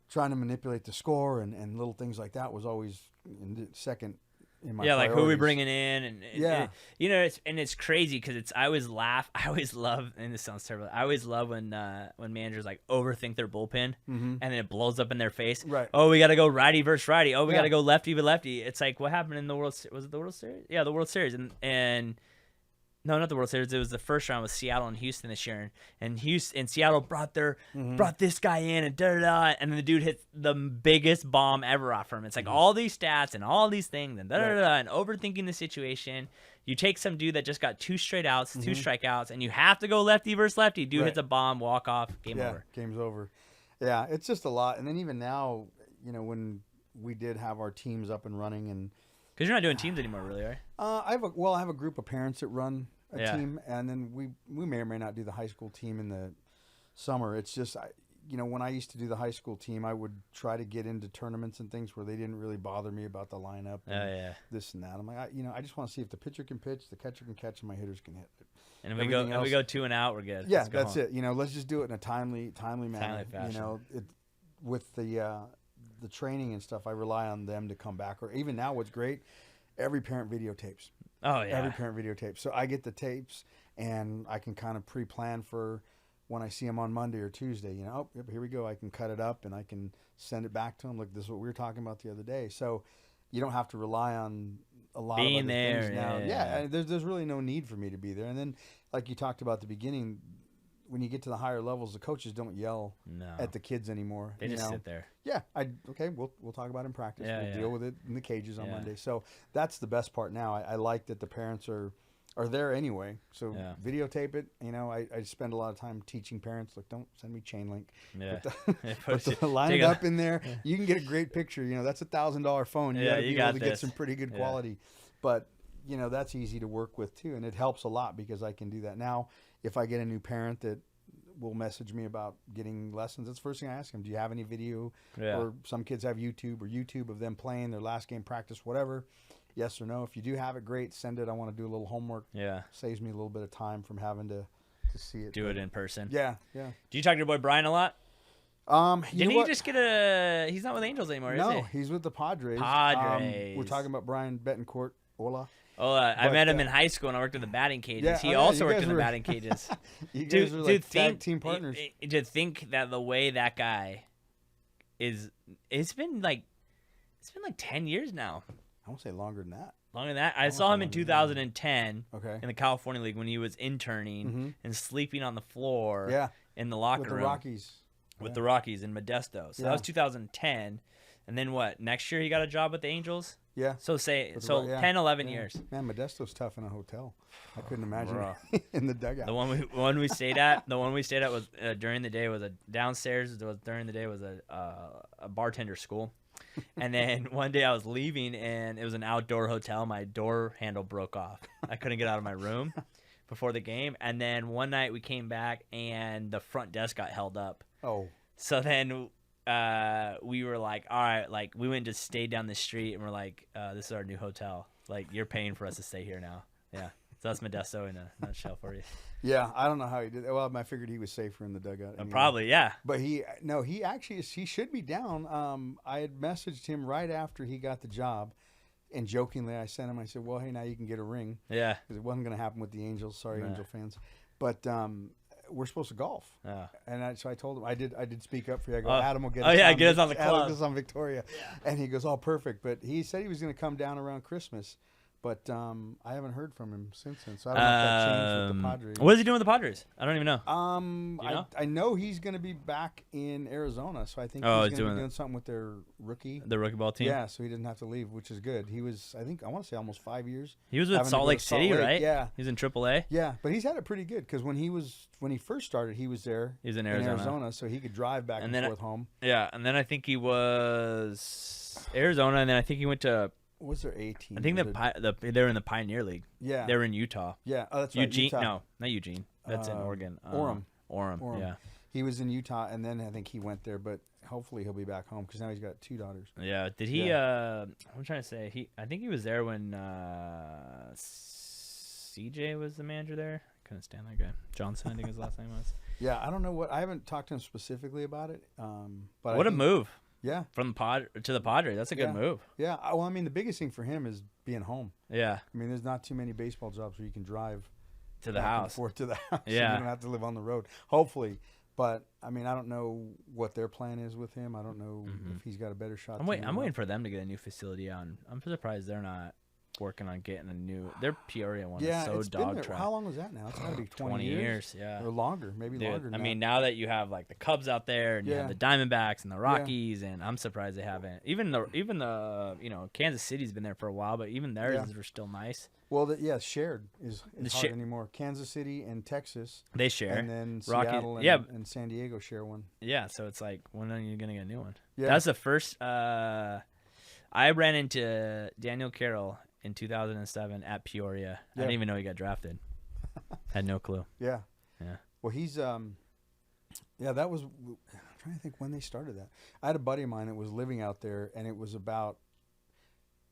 Trying to manipulate the score and little things like that was always in second in my priorities. Like who are we bringing in, and you know, it's crazy because I always love, and this sounds terrible, I always love when managers like overthink their bullpen and then it blows up in their face. Right. Oh, we got to go righty versus righty. Oh, we got to go lefty with lefty. It's like what happened in the World Series? Yeah, the World Series, and no, not the World Series. It was the first round with Seattle and Houston this year, and Seattle brought this guy in and and then the dude hit the biggest bomb ever off from him. It's like all these stats and all these things and and overthinking the situation. You take some dude that just got 2 straight outs, 2 strikeouts, and you have to go lefty versus lefty. Dude hits a bomb, walk off, game over. Game's over. Yeah, it's just a lot. And then even now, you know, when we did have our teams up and running, and because you're not doing teams anymore, really, right? I have a group of parents that run a team, and then we may or may not do the high school team in the summer. It's just, you know, when I used to do the high school team, I would try to get into tournaments and things where they didn't really bother me about the lineup and this and that. I'm like, I just want to see if the pitcher can pitch, the catcher can catch, and my hitters can hit. And if we go 2 and out, we're good. Yeah, that's it. You know, let's just do it in a timely manner. Fashion. You know, with the training and stuff, I rely on them to come back. Or even now, what's great, every parent videotapes. Oh, yeah. Every parent videotapes. So I get the tapes, and I can kind of pre-plan for when I see them on Monday or Tuesday. You know, oh, here we go. I can cut it up, and I can send it back to them. Look, this is what we were talking about the other day. So you don't have to rely on a lot of other things now. Yeah, there's really no need for me to be there. And then, like you talked about at the beginning, when you get to the higher levels, the coaches don't yell at the kids anymore. They just sit there. Yeah, we'll talk about it in practice. We'll deal with it in the cages on Monday. So that's the best part now. I like that the parents are are there anyway. So Yeah. videotape it. You know, I spend a lot of time teaching parents, look, don't send me chain link. Yeah. Line it up in there. You can get a great picture. You know, that's $1,000 phone. You got to be able to get some pretty good quality. But, you know, that's easy to work with too. And it helps a lot because I can do that. Now, if I get a new parent that will message me about getting lessons, that's the first thing I ask them. Do you have any video? Yeah. Or some kids have YouTube of them playing their last game practice, whatever. Yes or no. If you do have it, great. Send it. I want to do a little homework. Yeah. Saves me a little bit of time from having to see it. Do it in person. Yeah. Do you talk to your boy Brian a lot? Didn't he just get a? He's not with Angels anymore, is he? No, he's with the Padres. Padres. We're talking about Brian Betancourt. Hola. Oh, I met him in high school and I worked in the batting cages. Yeah, He also worked in the were- batting cages. You guys were like tag team think- partners. To think that the way that guy is, it's been like 10 years now. I won't say longer than that. Longer than that. I Almost saw him in longer than 2010 Okay. in the California League when he was interning and sleeping on the floor Yeah. in the locker With the room Rockies. with the Rockies in Modesto. So that Yeah. was 2010. And then what? Next year he got a job with the Angels? Yeah. So With the 10, 11 yeah. years. Man, Modesto's tough in a hotel. I couldn't imagine Bro. in the dugout. The one we stayed at, was during the day was a downstairs. During the day was a bartender school, and then one day I was leaving and it was an outdoor hotel. My door handle broke off. I couldn't get out of my room before the game, and then one night we came back and the front desk got held up. Oh. So then we were like, all right, like we went to stay down the street and we're like, this is our new hotel. Like you're paying for us to stay here now. Yeah. So that's Modesto in a nutshell for you. Yeah, I don't know how he did that. Well, I figured he was safer in the dugout. Anyway. Probably, yeah. But he actually he should be down. I had messaged him right after he got the job, and jokingly I sent him. I said, "Well, hey, now you can get a ring." Yeah. Because it wasn't going to happen with the Angels. Sorry, Nah. Angel fans. But we're supposed to golf. Oh. And so I told him I did speak up for you. I go, Oh. Adam will get Oh, us yeah, on get us on the Adam will club. get us on Victoria. Yeah. And he goes, "Oh, perfect." But he said he was going to come down around Christmas. But I haven't heard from him since then. So I don't know if that changed with the Padres. What is he doing with the Padres? I don't even know. You know? I know he's going to be back in Arizona, so I think Oh, he's he's going to doing be doing something with their rookie. The rookie ball team? Yeah, so he didn't have to leave, which is good. He was, I want to say almost 5 years. He was with having to Salt go Lake to Salt City, Lake, right? yeah. He was in AAA? Yeah, but he's had it pretty good because when he first started, he was there. He was in Arizona. So he could drive back and then forth home. Yeah, and then I think he was Arizona, and then I think he went to, What was their A team? I think they were in the Pioneer League. Yeah. They were in Utah. Yeah, oh, that's right. Eugene? Utah. No, not Eugene. That's in Oregon. Orem, yeah. He was in Utah, and then I think he went there, but hopefully he'll be back home because now he's got 2 daughters. Yeah. Did he? Yeah. I'm trying to say I think he was there when CJ was the manager there. Couldn't stand that guy. Johnson, I think his last name was. Yeah, I don't know I haven't talked to him specifically about it. But What a move Yeah, from the Padres. That's a good move. yeah. Well, I mean, the biggest thing for him is being home. Yeah. I mean, there's not too many baseball jobs where you can drive To the back and house. forth to the house. Yeah. You don't have to live on the road. Hopefully, but I mean, I don't know what their plan is with him. I don't know if he's got a better shot. I'm waiting for them to get a new facility on. I'm surprised they're not working on getting a new. Their Peoria one is so it's been dog there. trash. How long was that now? It's got to be 20 years, yeah. or longer, maybe Dude, longer. I Than mean, that. now that you have like the Cubs out there and you have Yeah. the Diamondbacks and the Rockies, and I'm surprised they haven't. Even the Kansas City's been there for a while, but even theirs are still nice. Well, shared is The hard anymore. Kansas City and Texas, They share. and then Rocky- Seattle yeah. and San Diego share one. Yeah, so it's like, when are you gonna get a new one? Yeah. That's the first. I ran into Daniel Carroll in 2007 at Peoria. I Yeah. didn't even know he got drafted. Had no clue. Yeah. Yeah. Well, he's that was. I'm trying to think when they started that. I had a buddy of mine that was living out there, and it was about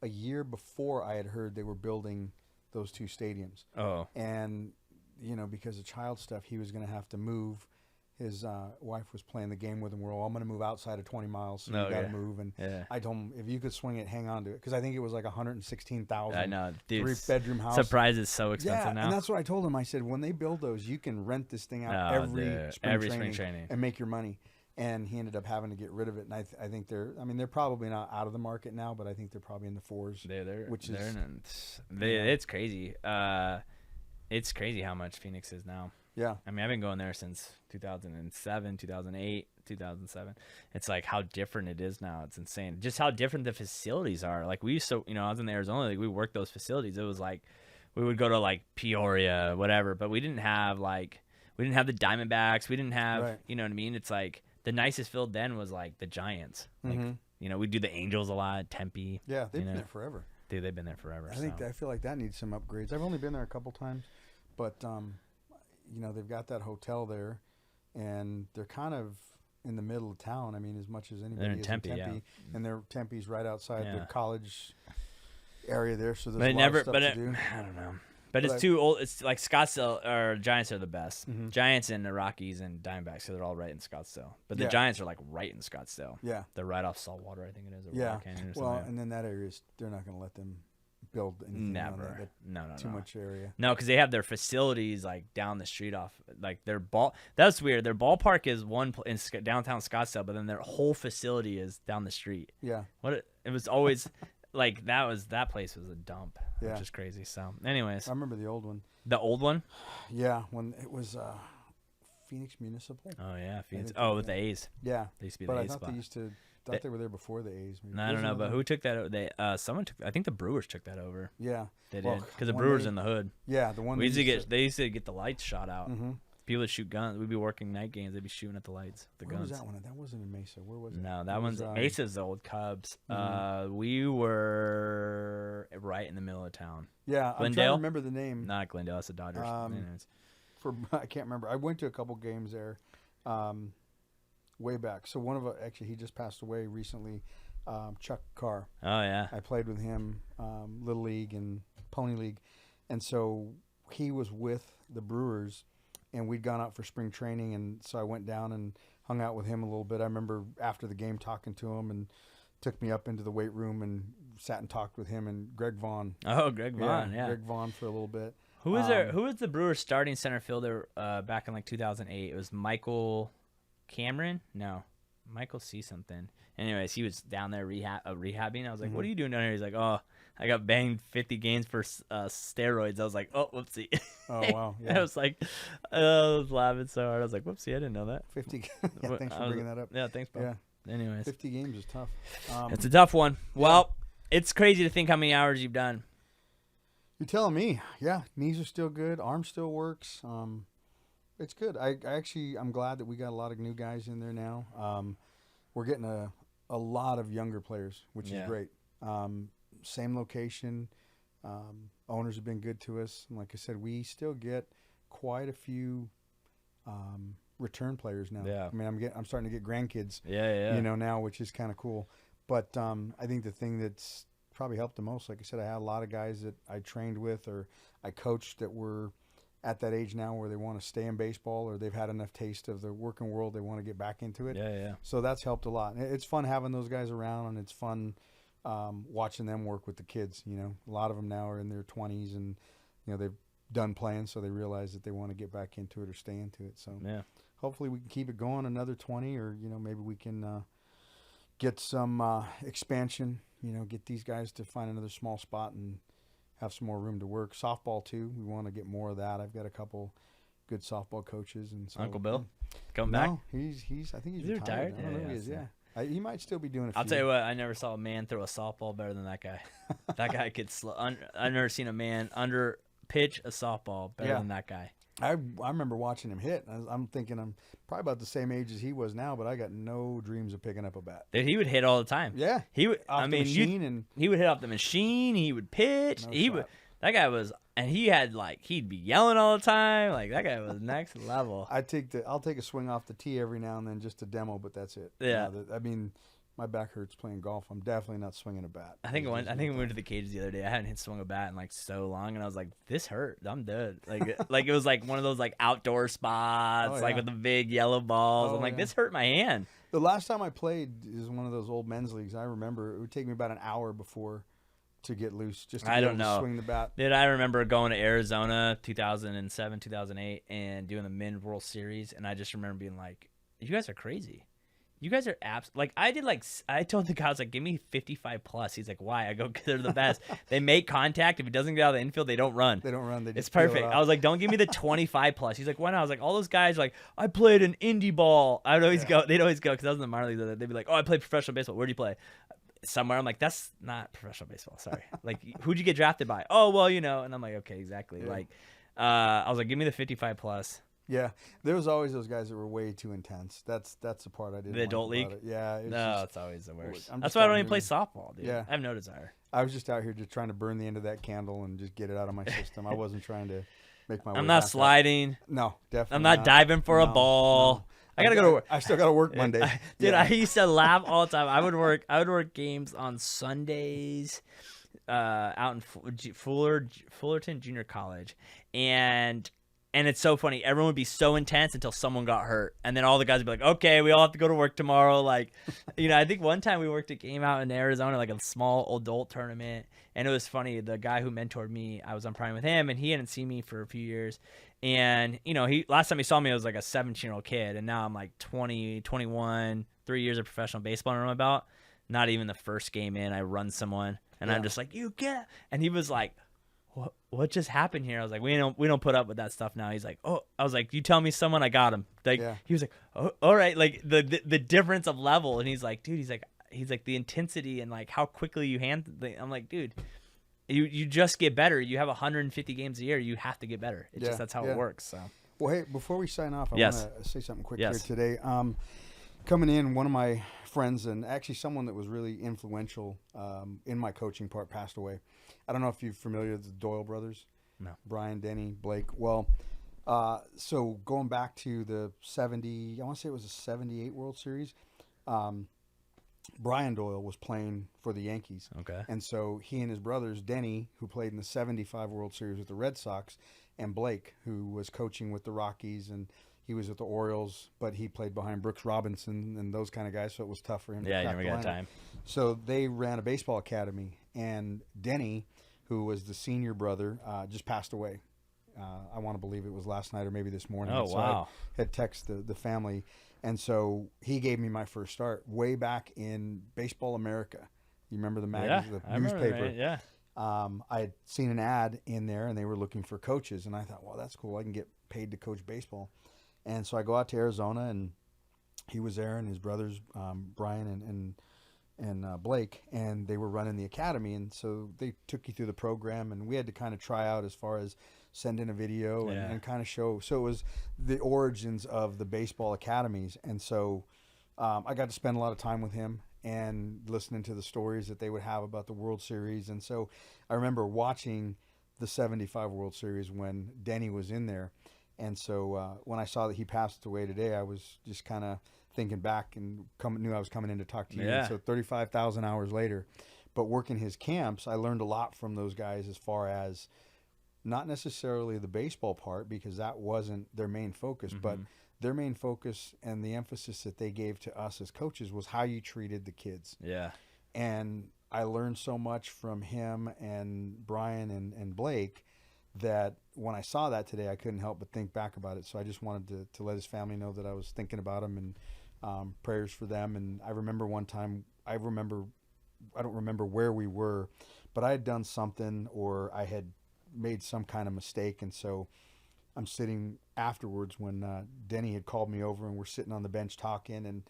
a year before I had heard they were building those 2 stadiums. Oh. And because of child stuff, he was going to have to move. His wife was playing the game with him. We're all, I'm going to move outside of 20 miles, so you got to move. And Yeah. I told him, if you could swing it, hang on to it, because I think it was like $116,000. I know, dude. 3-bedroom house. Surprise is so expensive Yeah, now. and that's what I told him. I said, when they build those, you can rent this thing out Oh, every dude. spring Every training spring training. and make your money. And he ended up having to get rid of it. And I think they're probably not out of the market now, but I think they're probably in the 4s. It's crazy. It's crazy how much Phoenix is now. Yeah. I mean, I've been going there since 2007, 2008, 2007. It's like how different it is now. It's insane. Just how different the facilities are. Like we used to, I was in Arizona, like we worked those facilities. It was like we would go to like Peoria, whatever. But we didn't have the Diamondbacks. We didn't have, Right. you know what I mean? It's like the nicest field then was like the Giants. Like, you know, we do the Angels a lot, Tempe. Yeah, they've you been know. there forever. Dude, they've been there forever. I feel like that needs some upgrades. I've only been there a couple times, but you know, they've got that hotel there, and they're kind of in the middle of town. I mean, as much as anybody They're in is Tempe, in Tempe, yeah. and Tempe's right outside Yeah. the college area there, so there's But a it lot never, of stuff but to it, do. I don't know. But But it's too old. It's like Scottsdale or Giants are the best. Mhm. Giants and the Rockies and Diamondbacks, so they're all right in Scottsdale. But the Yeah. Giants are like right in Scottsdale. Yeah, They're right off Saltwater, I think it is. Or yeah. Water Canyon or Well, something. and then that area they're not going to let them build anything on Never. that. No. Too much area. No, because they have their facilities like down the street off like their ball. That's weird. Their ballpark is in downtown Scottsdale, but then their whole facility is down the street. Yeah, It was always like that place was a dump, Yeah. which is crazy. So, anyways, I remember the old one. the old one. Yeah, when it was Phoenix Municipal. Oh yeah, Phoenix. think Oh, they- with the A's. Yeah, They used to be but the I A's thought spot. they used to. They- They were there before the A's. Maybe. No, I There's don't know, but another who one. took that? Someone took. I think the Brewers took that over. Yeah, They Well, did because the one Brewers day- in the hood. yeah, the one. We that used to get. They used to get the lights shot out. Mhm. People would shoot guns. We'd be working night games. They'd be shooting at the lights, the Where guns. was that one? That wasn't in Mesa. Where was it? No, that It one's was, Mesa's the old Cubs. Mhm. We were right in the middle of town. Yeah, I'm trying to Glendale? remember the name. Not Glendale. That's the Dodgers. Anyways. I can't remember. I went to a couple games there, way back. So one of actually he just passed away recently. Chuck Carr. Oh yeah. I played with him, Little League and Pony League, and so he was with the Brewers, and we'd gone out for spring training, and so I went down and hung out with him a little bit. I remember after the game talking to him, and took me up into the weight room and sat and talked with him and Greg Vaughn. Oh, Greg Vaughn. Yeah. Greg Vaughn for a little bit. Who was there? Who was the Brewers starting center fielder back in like 2008? It was Michael Cameron. No, Michael C something. Anyways, he was down there rehabbing. I was like, "What are you doing down here?" He's like, "Oh, I got banged 50 games for steroids." I was like, "Oh, whoopsie." Oh wow! I Yeah, was like, I was laughing so hard. I was like, "Whoopsie, I didn't know that." 50. Yeah, thanks for bringing that up. Yeah, thanks, bro. Yeah, Anyways, 50 games is tough. it's a tough one. Well, it's crazy to think how many hours you've done. You're telling me, yeah, knees are still good, arm still works. It's good. I'm glad that we got a lot of new guys in there now. We're getting a lot of younger players, which is great. Same location. Owners have been good to us, and like I said, we still get quite a few return players now. Yeah. I mean, I'm starting to get grandkids. Yeah. You know, now, which is kind of cool. But I think the thing that's probably helped the most, like I said, I had a lot of guys that I trained with or I coached that were at that age now where they want to stay in baseball or they've had enough taste of the working world, they want to get back into it. Yeah. So that's helped a lot. And it's fun having those guys around, and it's fun watching them work with the kids. You know, a lot of them now are in their 20s, and you know they've done playing, so they realize that they want to get back into it or stay into it. So hopefully we can keep it going another 20, or you know maybe we can get some expansion. You know, get these guys to find another small spot and have some more room to work. Softball too. We want to get more of that. I've got a couple good softball coaches, and so Uncle Bill coming back. No, he's. I think he's Is he retired. retired? I don't know Yeah, if he is. yeah. Yeah, he might still be doing it. I'll tell you what, I never saw a man throw a softball better than that guy. That guy could I've never seen a man under pitch a softball better than that guy. I remember watching him hit. I'm thinking I'm probably about the same age as he was now, but I got no dreams of picking up a bat. Dude, he would hit all the time. Yeah, He would. off I the mean, machine and he would hit off the machine. He would pitch. No he shot. would. That guy was, and he had he'd be yelling all the time. Like that guy was next level. I'll take a swing off the tee every now and then just to demo, but that's it. Yeah. You know, I mean, my back hurts playing golf. I'm definitely not swinging a bat. I think we went to the cages the other day. I hadn't swung a bat in so long, and I was like, "This hurt. I'm dead." Like it was like one of those outdoor spots, Oh, yeah. with the big yellow balls. Oh, I'm like, yeah. "This hurt my hand." The last time I played is one of those old men's leagues. I remember it would take me about an hour before to get loose, just to be I able don't to know. swing the bat. Dude, I remember going to Arizona 2007, 2008, and doing the Men's World Series, and I just remember being like, "You guys are crazy. You guys are I told the guy, I was like, give me 55 plus. He's like, why? I go, because they're the best. They make contact. If it doesn't get out of the infield, they don't run. They don't run. They just It's peel it perfect. off. I was like, don't give me the 25 plus. He's like, why not? I was like, all those guys are like, I played an indie ball. I would always go. They'd always go because I was in the minor leagues. They'd be like, oh, I played professional baseball. Where do you play? somewhere. I'm like, that's not professional baseball. Sorry. Like, who'd you get drafted by? Oh, well, you know. And I'm like, okay, exactly. Yeah. Like, I was like, give me the 55 plus. Yeah, there was always those guys that were way too intense. That's the part I didn't. The adult like about league? it. Yeah, It's always the worst. I'm That's just why I out don't even play here- softball, dude. Yeah. I have no desire. I was just out here just trying to burn the end of that candle and just get it out of my system. I wasn't trying to make my way I'm not back up. sliding. No, definitely I'm not diving for a No, ball. no. I gotta go to work. I still got to work Monday. Dude, Yeah. I used to laugh all the time. I would work games on Sundays, out in Fullerton Junior College, and it's so funny. Everyone would be so intense until someone got hurt, and then all the guys would be like, "Okay, we all have to go to work tomorrow." Like, I think one time we worked a game out in Arizona, like a small adult tournament, and it was funny. The guy who mentored me, I was on prime with him, and he hadn't seen me for a few years. And, he last time he saw me, I was like a 17-year-old kid. And now I'm like 20, 21, 3 years of professional baseball under my belt. Not even the first game in, I run someone. And I'm just like, you get. And he was like, what just happened here? I was like, we don't put up with that stuff now. He's like, oh, I was like, you tell me someone, I got him. Like, He was like, oh, all right. Like the difference of level. And he's like, dude, he's like the intensity and like how quickly you handle. I'm like, dude. You just get better. You have 150 games a year. You have to get better. That's how it works. So. Well, hey, before we sign off, I Yes. want to say something quick Yes. here today. Coming in, one of my friends and actually someone that was really influential in my coaching part passed away. I don't know if you're familiar with the Doyle brothers. No. Brian, Denny, Blake. Well, so going back to the 70, I want to say it was a 78 World Series. Brian Doyle was playing for the Yankees. Okay. And so he and his brothers, Denny, who played in the 75 World Series with the Red Sox, and Blake, who was coaching with the Rockies, and he was with the Orioles, but he played behind Brooks Robinson and those kind of guys, so it was tough for him to Yeah, you crack never the got lineup. time. So they ran a baseball academy, and Denny, who was the senior brother, just passed away. I want to believe it was last night or maybe this morning. Oh, And so wow. I had texted the family. And so he gave me my first start way back in Baseball America. You remember the magazine, I the newspaper? remember, yeah. I had seen an ad in there, and they were looking for coaches. And I thought, well, that's cool. I can get paid to coach baseball. And so I go out to Arizona, and he was there, and his brothers, Brian and Blake, and they were running the academy. And so they took you through the program, and we had to kind of try out as far as send in a video and kind of show. So it was the origins of the baseball academies. And so I got to spend a lot of time with him and listening to the stories that they would have about the World Series. And so I remember watching the 75 World Series when Denny was in there. And so when I saw that he passed away today, I was just kind of thinking back and knew I was coming in to talk to you. Yeah. And so 35,000 hours later, but working his camps, I learned a lot from those guys as far as not necessarily the baseball part, because that wasn't their main focus, but their main focus and the emphasis that they gave to us as coaches was how you treated the kids. Yeah. And I learned so much from him and Brian and Blake that when I saw that today, I couldn't help but think back about it. So I just wanted to let his family know that I was thinking about him and prayers for them. And I remember one time, I don't remember where we were, but I had done something or I had made some kind of mistake. And so I'm sitting afterwards when Denny had called me over, and we're sitting on the bench talking. And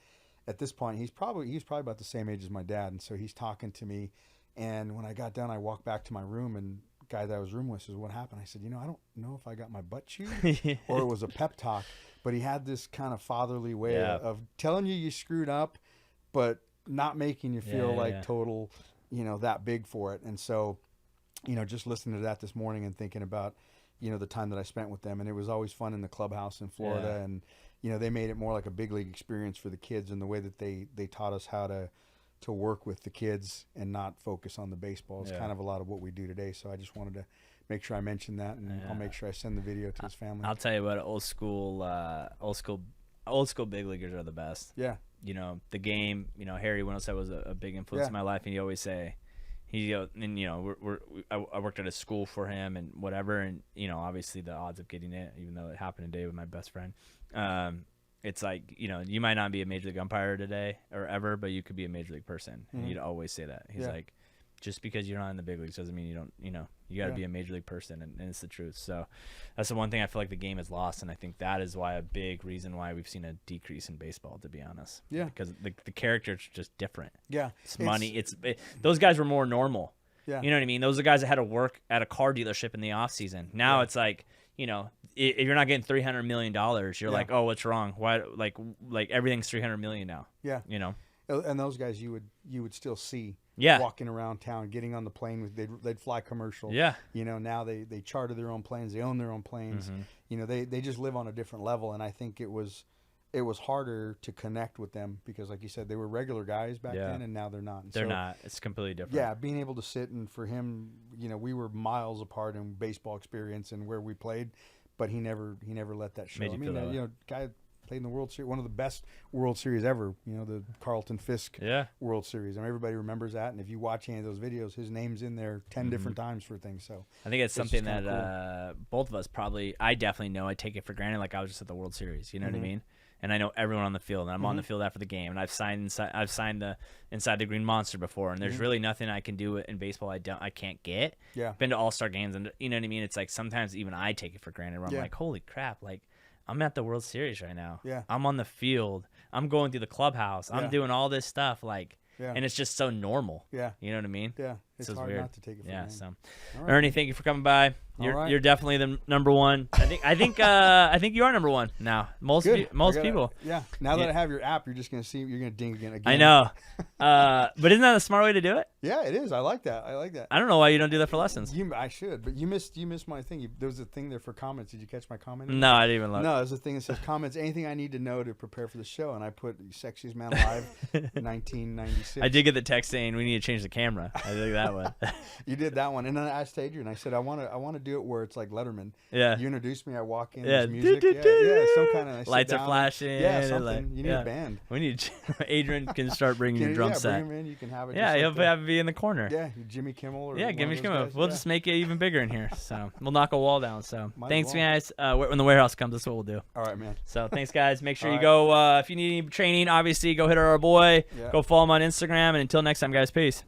at this point, he's probably about the same age as my dad. And so he's talking to me. And when I got done, I walked back to my room, and the guy that I was rooming with says, "What happened?" I said, I don't know if I got my butt chewed or it was a pep talk, but he had this kind of fatherly way of telling you screwed up, but not making you feel total, that big for it. And so, just listening to that this morning and thinking about, the time that I spent with them, and it was always fun in the clubhouse in Florida. And, they made it more like a big league experience for the kids, and the way that they taught us how to work with the kids and not focus on the baseball is kind of a lot of what we do today. So I just wanted to make sure I mentioned that, and I'll make sure I send the video to his family. I'll tell you what, old school big leaguers are the best. Yeah. The game, Harry Wintelstead was a big influence in my life, and he always say, I worked at a school for him and whatever, and obviously the odds of getting it, even though it happened today with my best friend, it's like, you might not be a major league umpire today or ever, but you could be a major league person. And he'd always say that. He's like, just because you're not in the big leagues doesn't mean you don't, you got to be a major league person, and it's the truth. So that's the one thing I feel like the game has lost, and I think that is why a big reason why we've seen a decrease in baseball, to be honest. Yeah. Because the character's just different. Yeah. It's money. Those guys were more normal. Yeah. You know what I mean? Those are the guys that had to work at a car dealership in the off season. Now it's like, if you're not getting $300 million, you're like, oh, what's wrong? Why? Like everything's $300 million now. Yeah. And those guys you would still see walking around town, getting on the plane. They'd fly commercial. Yeah. Now they charter their own planes. They own their own planes. Mm-hmm. They just live on a different level. And I think it was harder to connect with them because, like you said, they were regular guys back then, and now they're not. And they're not. It's completely different. Yeah, being able to sit, and for him, we were miles apart in baseball experience and where we played, but he never let that show. Guy played in the World Series, one of the best World Series ever. The Carlton Fisk World Series. Everybody remembers that. And if you watch any of those videos, his name's in there 10 different times for things. So I think it's something that cool. Both of us I definitely know. I take it for granted. Like I was just at the World Series. You know what I mean? And I know everyone on the field, and I'm on the field after the game, and I've signed the inside the Green Monster before, and there's really nothing I can do in baseball I can't get. Yeah. Been to All-Star games, and you know what I mean? It's like sometimes even I take it for granted where I'm like, holy crap, like I'm at the World Series right now. Yeah. I'm on the field. I'm going through the clubhouse. I'm doing all this stuff, and it's just so normal. Yeah. You know what I mean? Yeah. It's hard weird. not to take it for granted. So, right. Ernie, thank you for coming by. You're definitely the number one. I think you are number one now. Most people. Yeah. Now that I have your app, you're just gonna ding again. I know. But isn't that a smart way to do it? Yeah, it is. I like that. I don't know why you don't do that for lessons. I should, but you missed my thing. There was a thing there for comments. Did you catch my comment? No, I didn't even look. No, there's a thing that says comments. Anything I need to know to prepare for the show, and I put Sexiest Man Alive, 1996. I did get the text saying we need to change the camera. I did that one. You did that one, and then I asked Adrian. I said I want to do it where it's like Letterman. Yeah. You introduced me. I walk in. There's music. Some kind of lights are flashing. Yeah, something. You need a band. We need. Adrian can start bringing your drum set. Bring him in. You can have it. Yeah, he'll have to be in the corner. Yeah, Jimmy Kimmel. Or Jimmy Kimmel. We'll just make it even bigger in here. So we'll knock a wall down. So thanks, well. guys. When the warehouse comes, that's what we'll do. All right, man. So thanks, guys. Make sure you go. If you need any training, obviously go hit our boy. Yeah. Go follow him on Instagram. And until next time, guys, peace.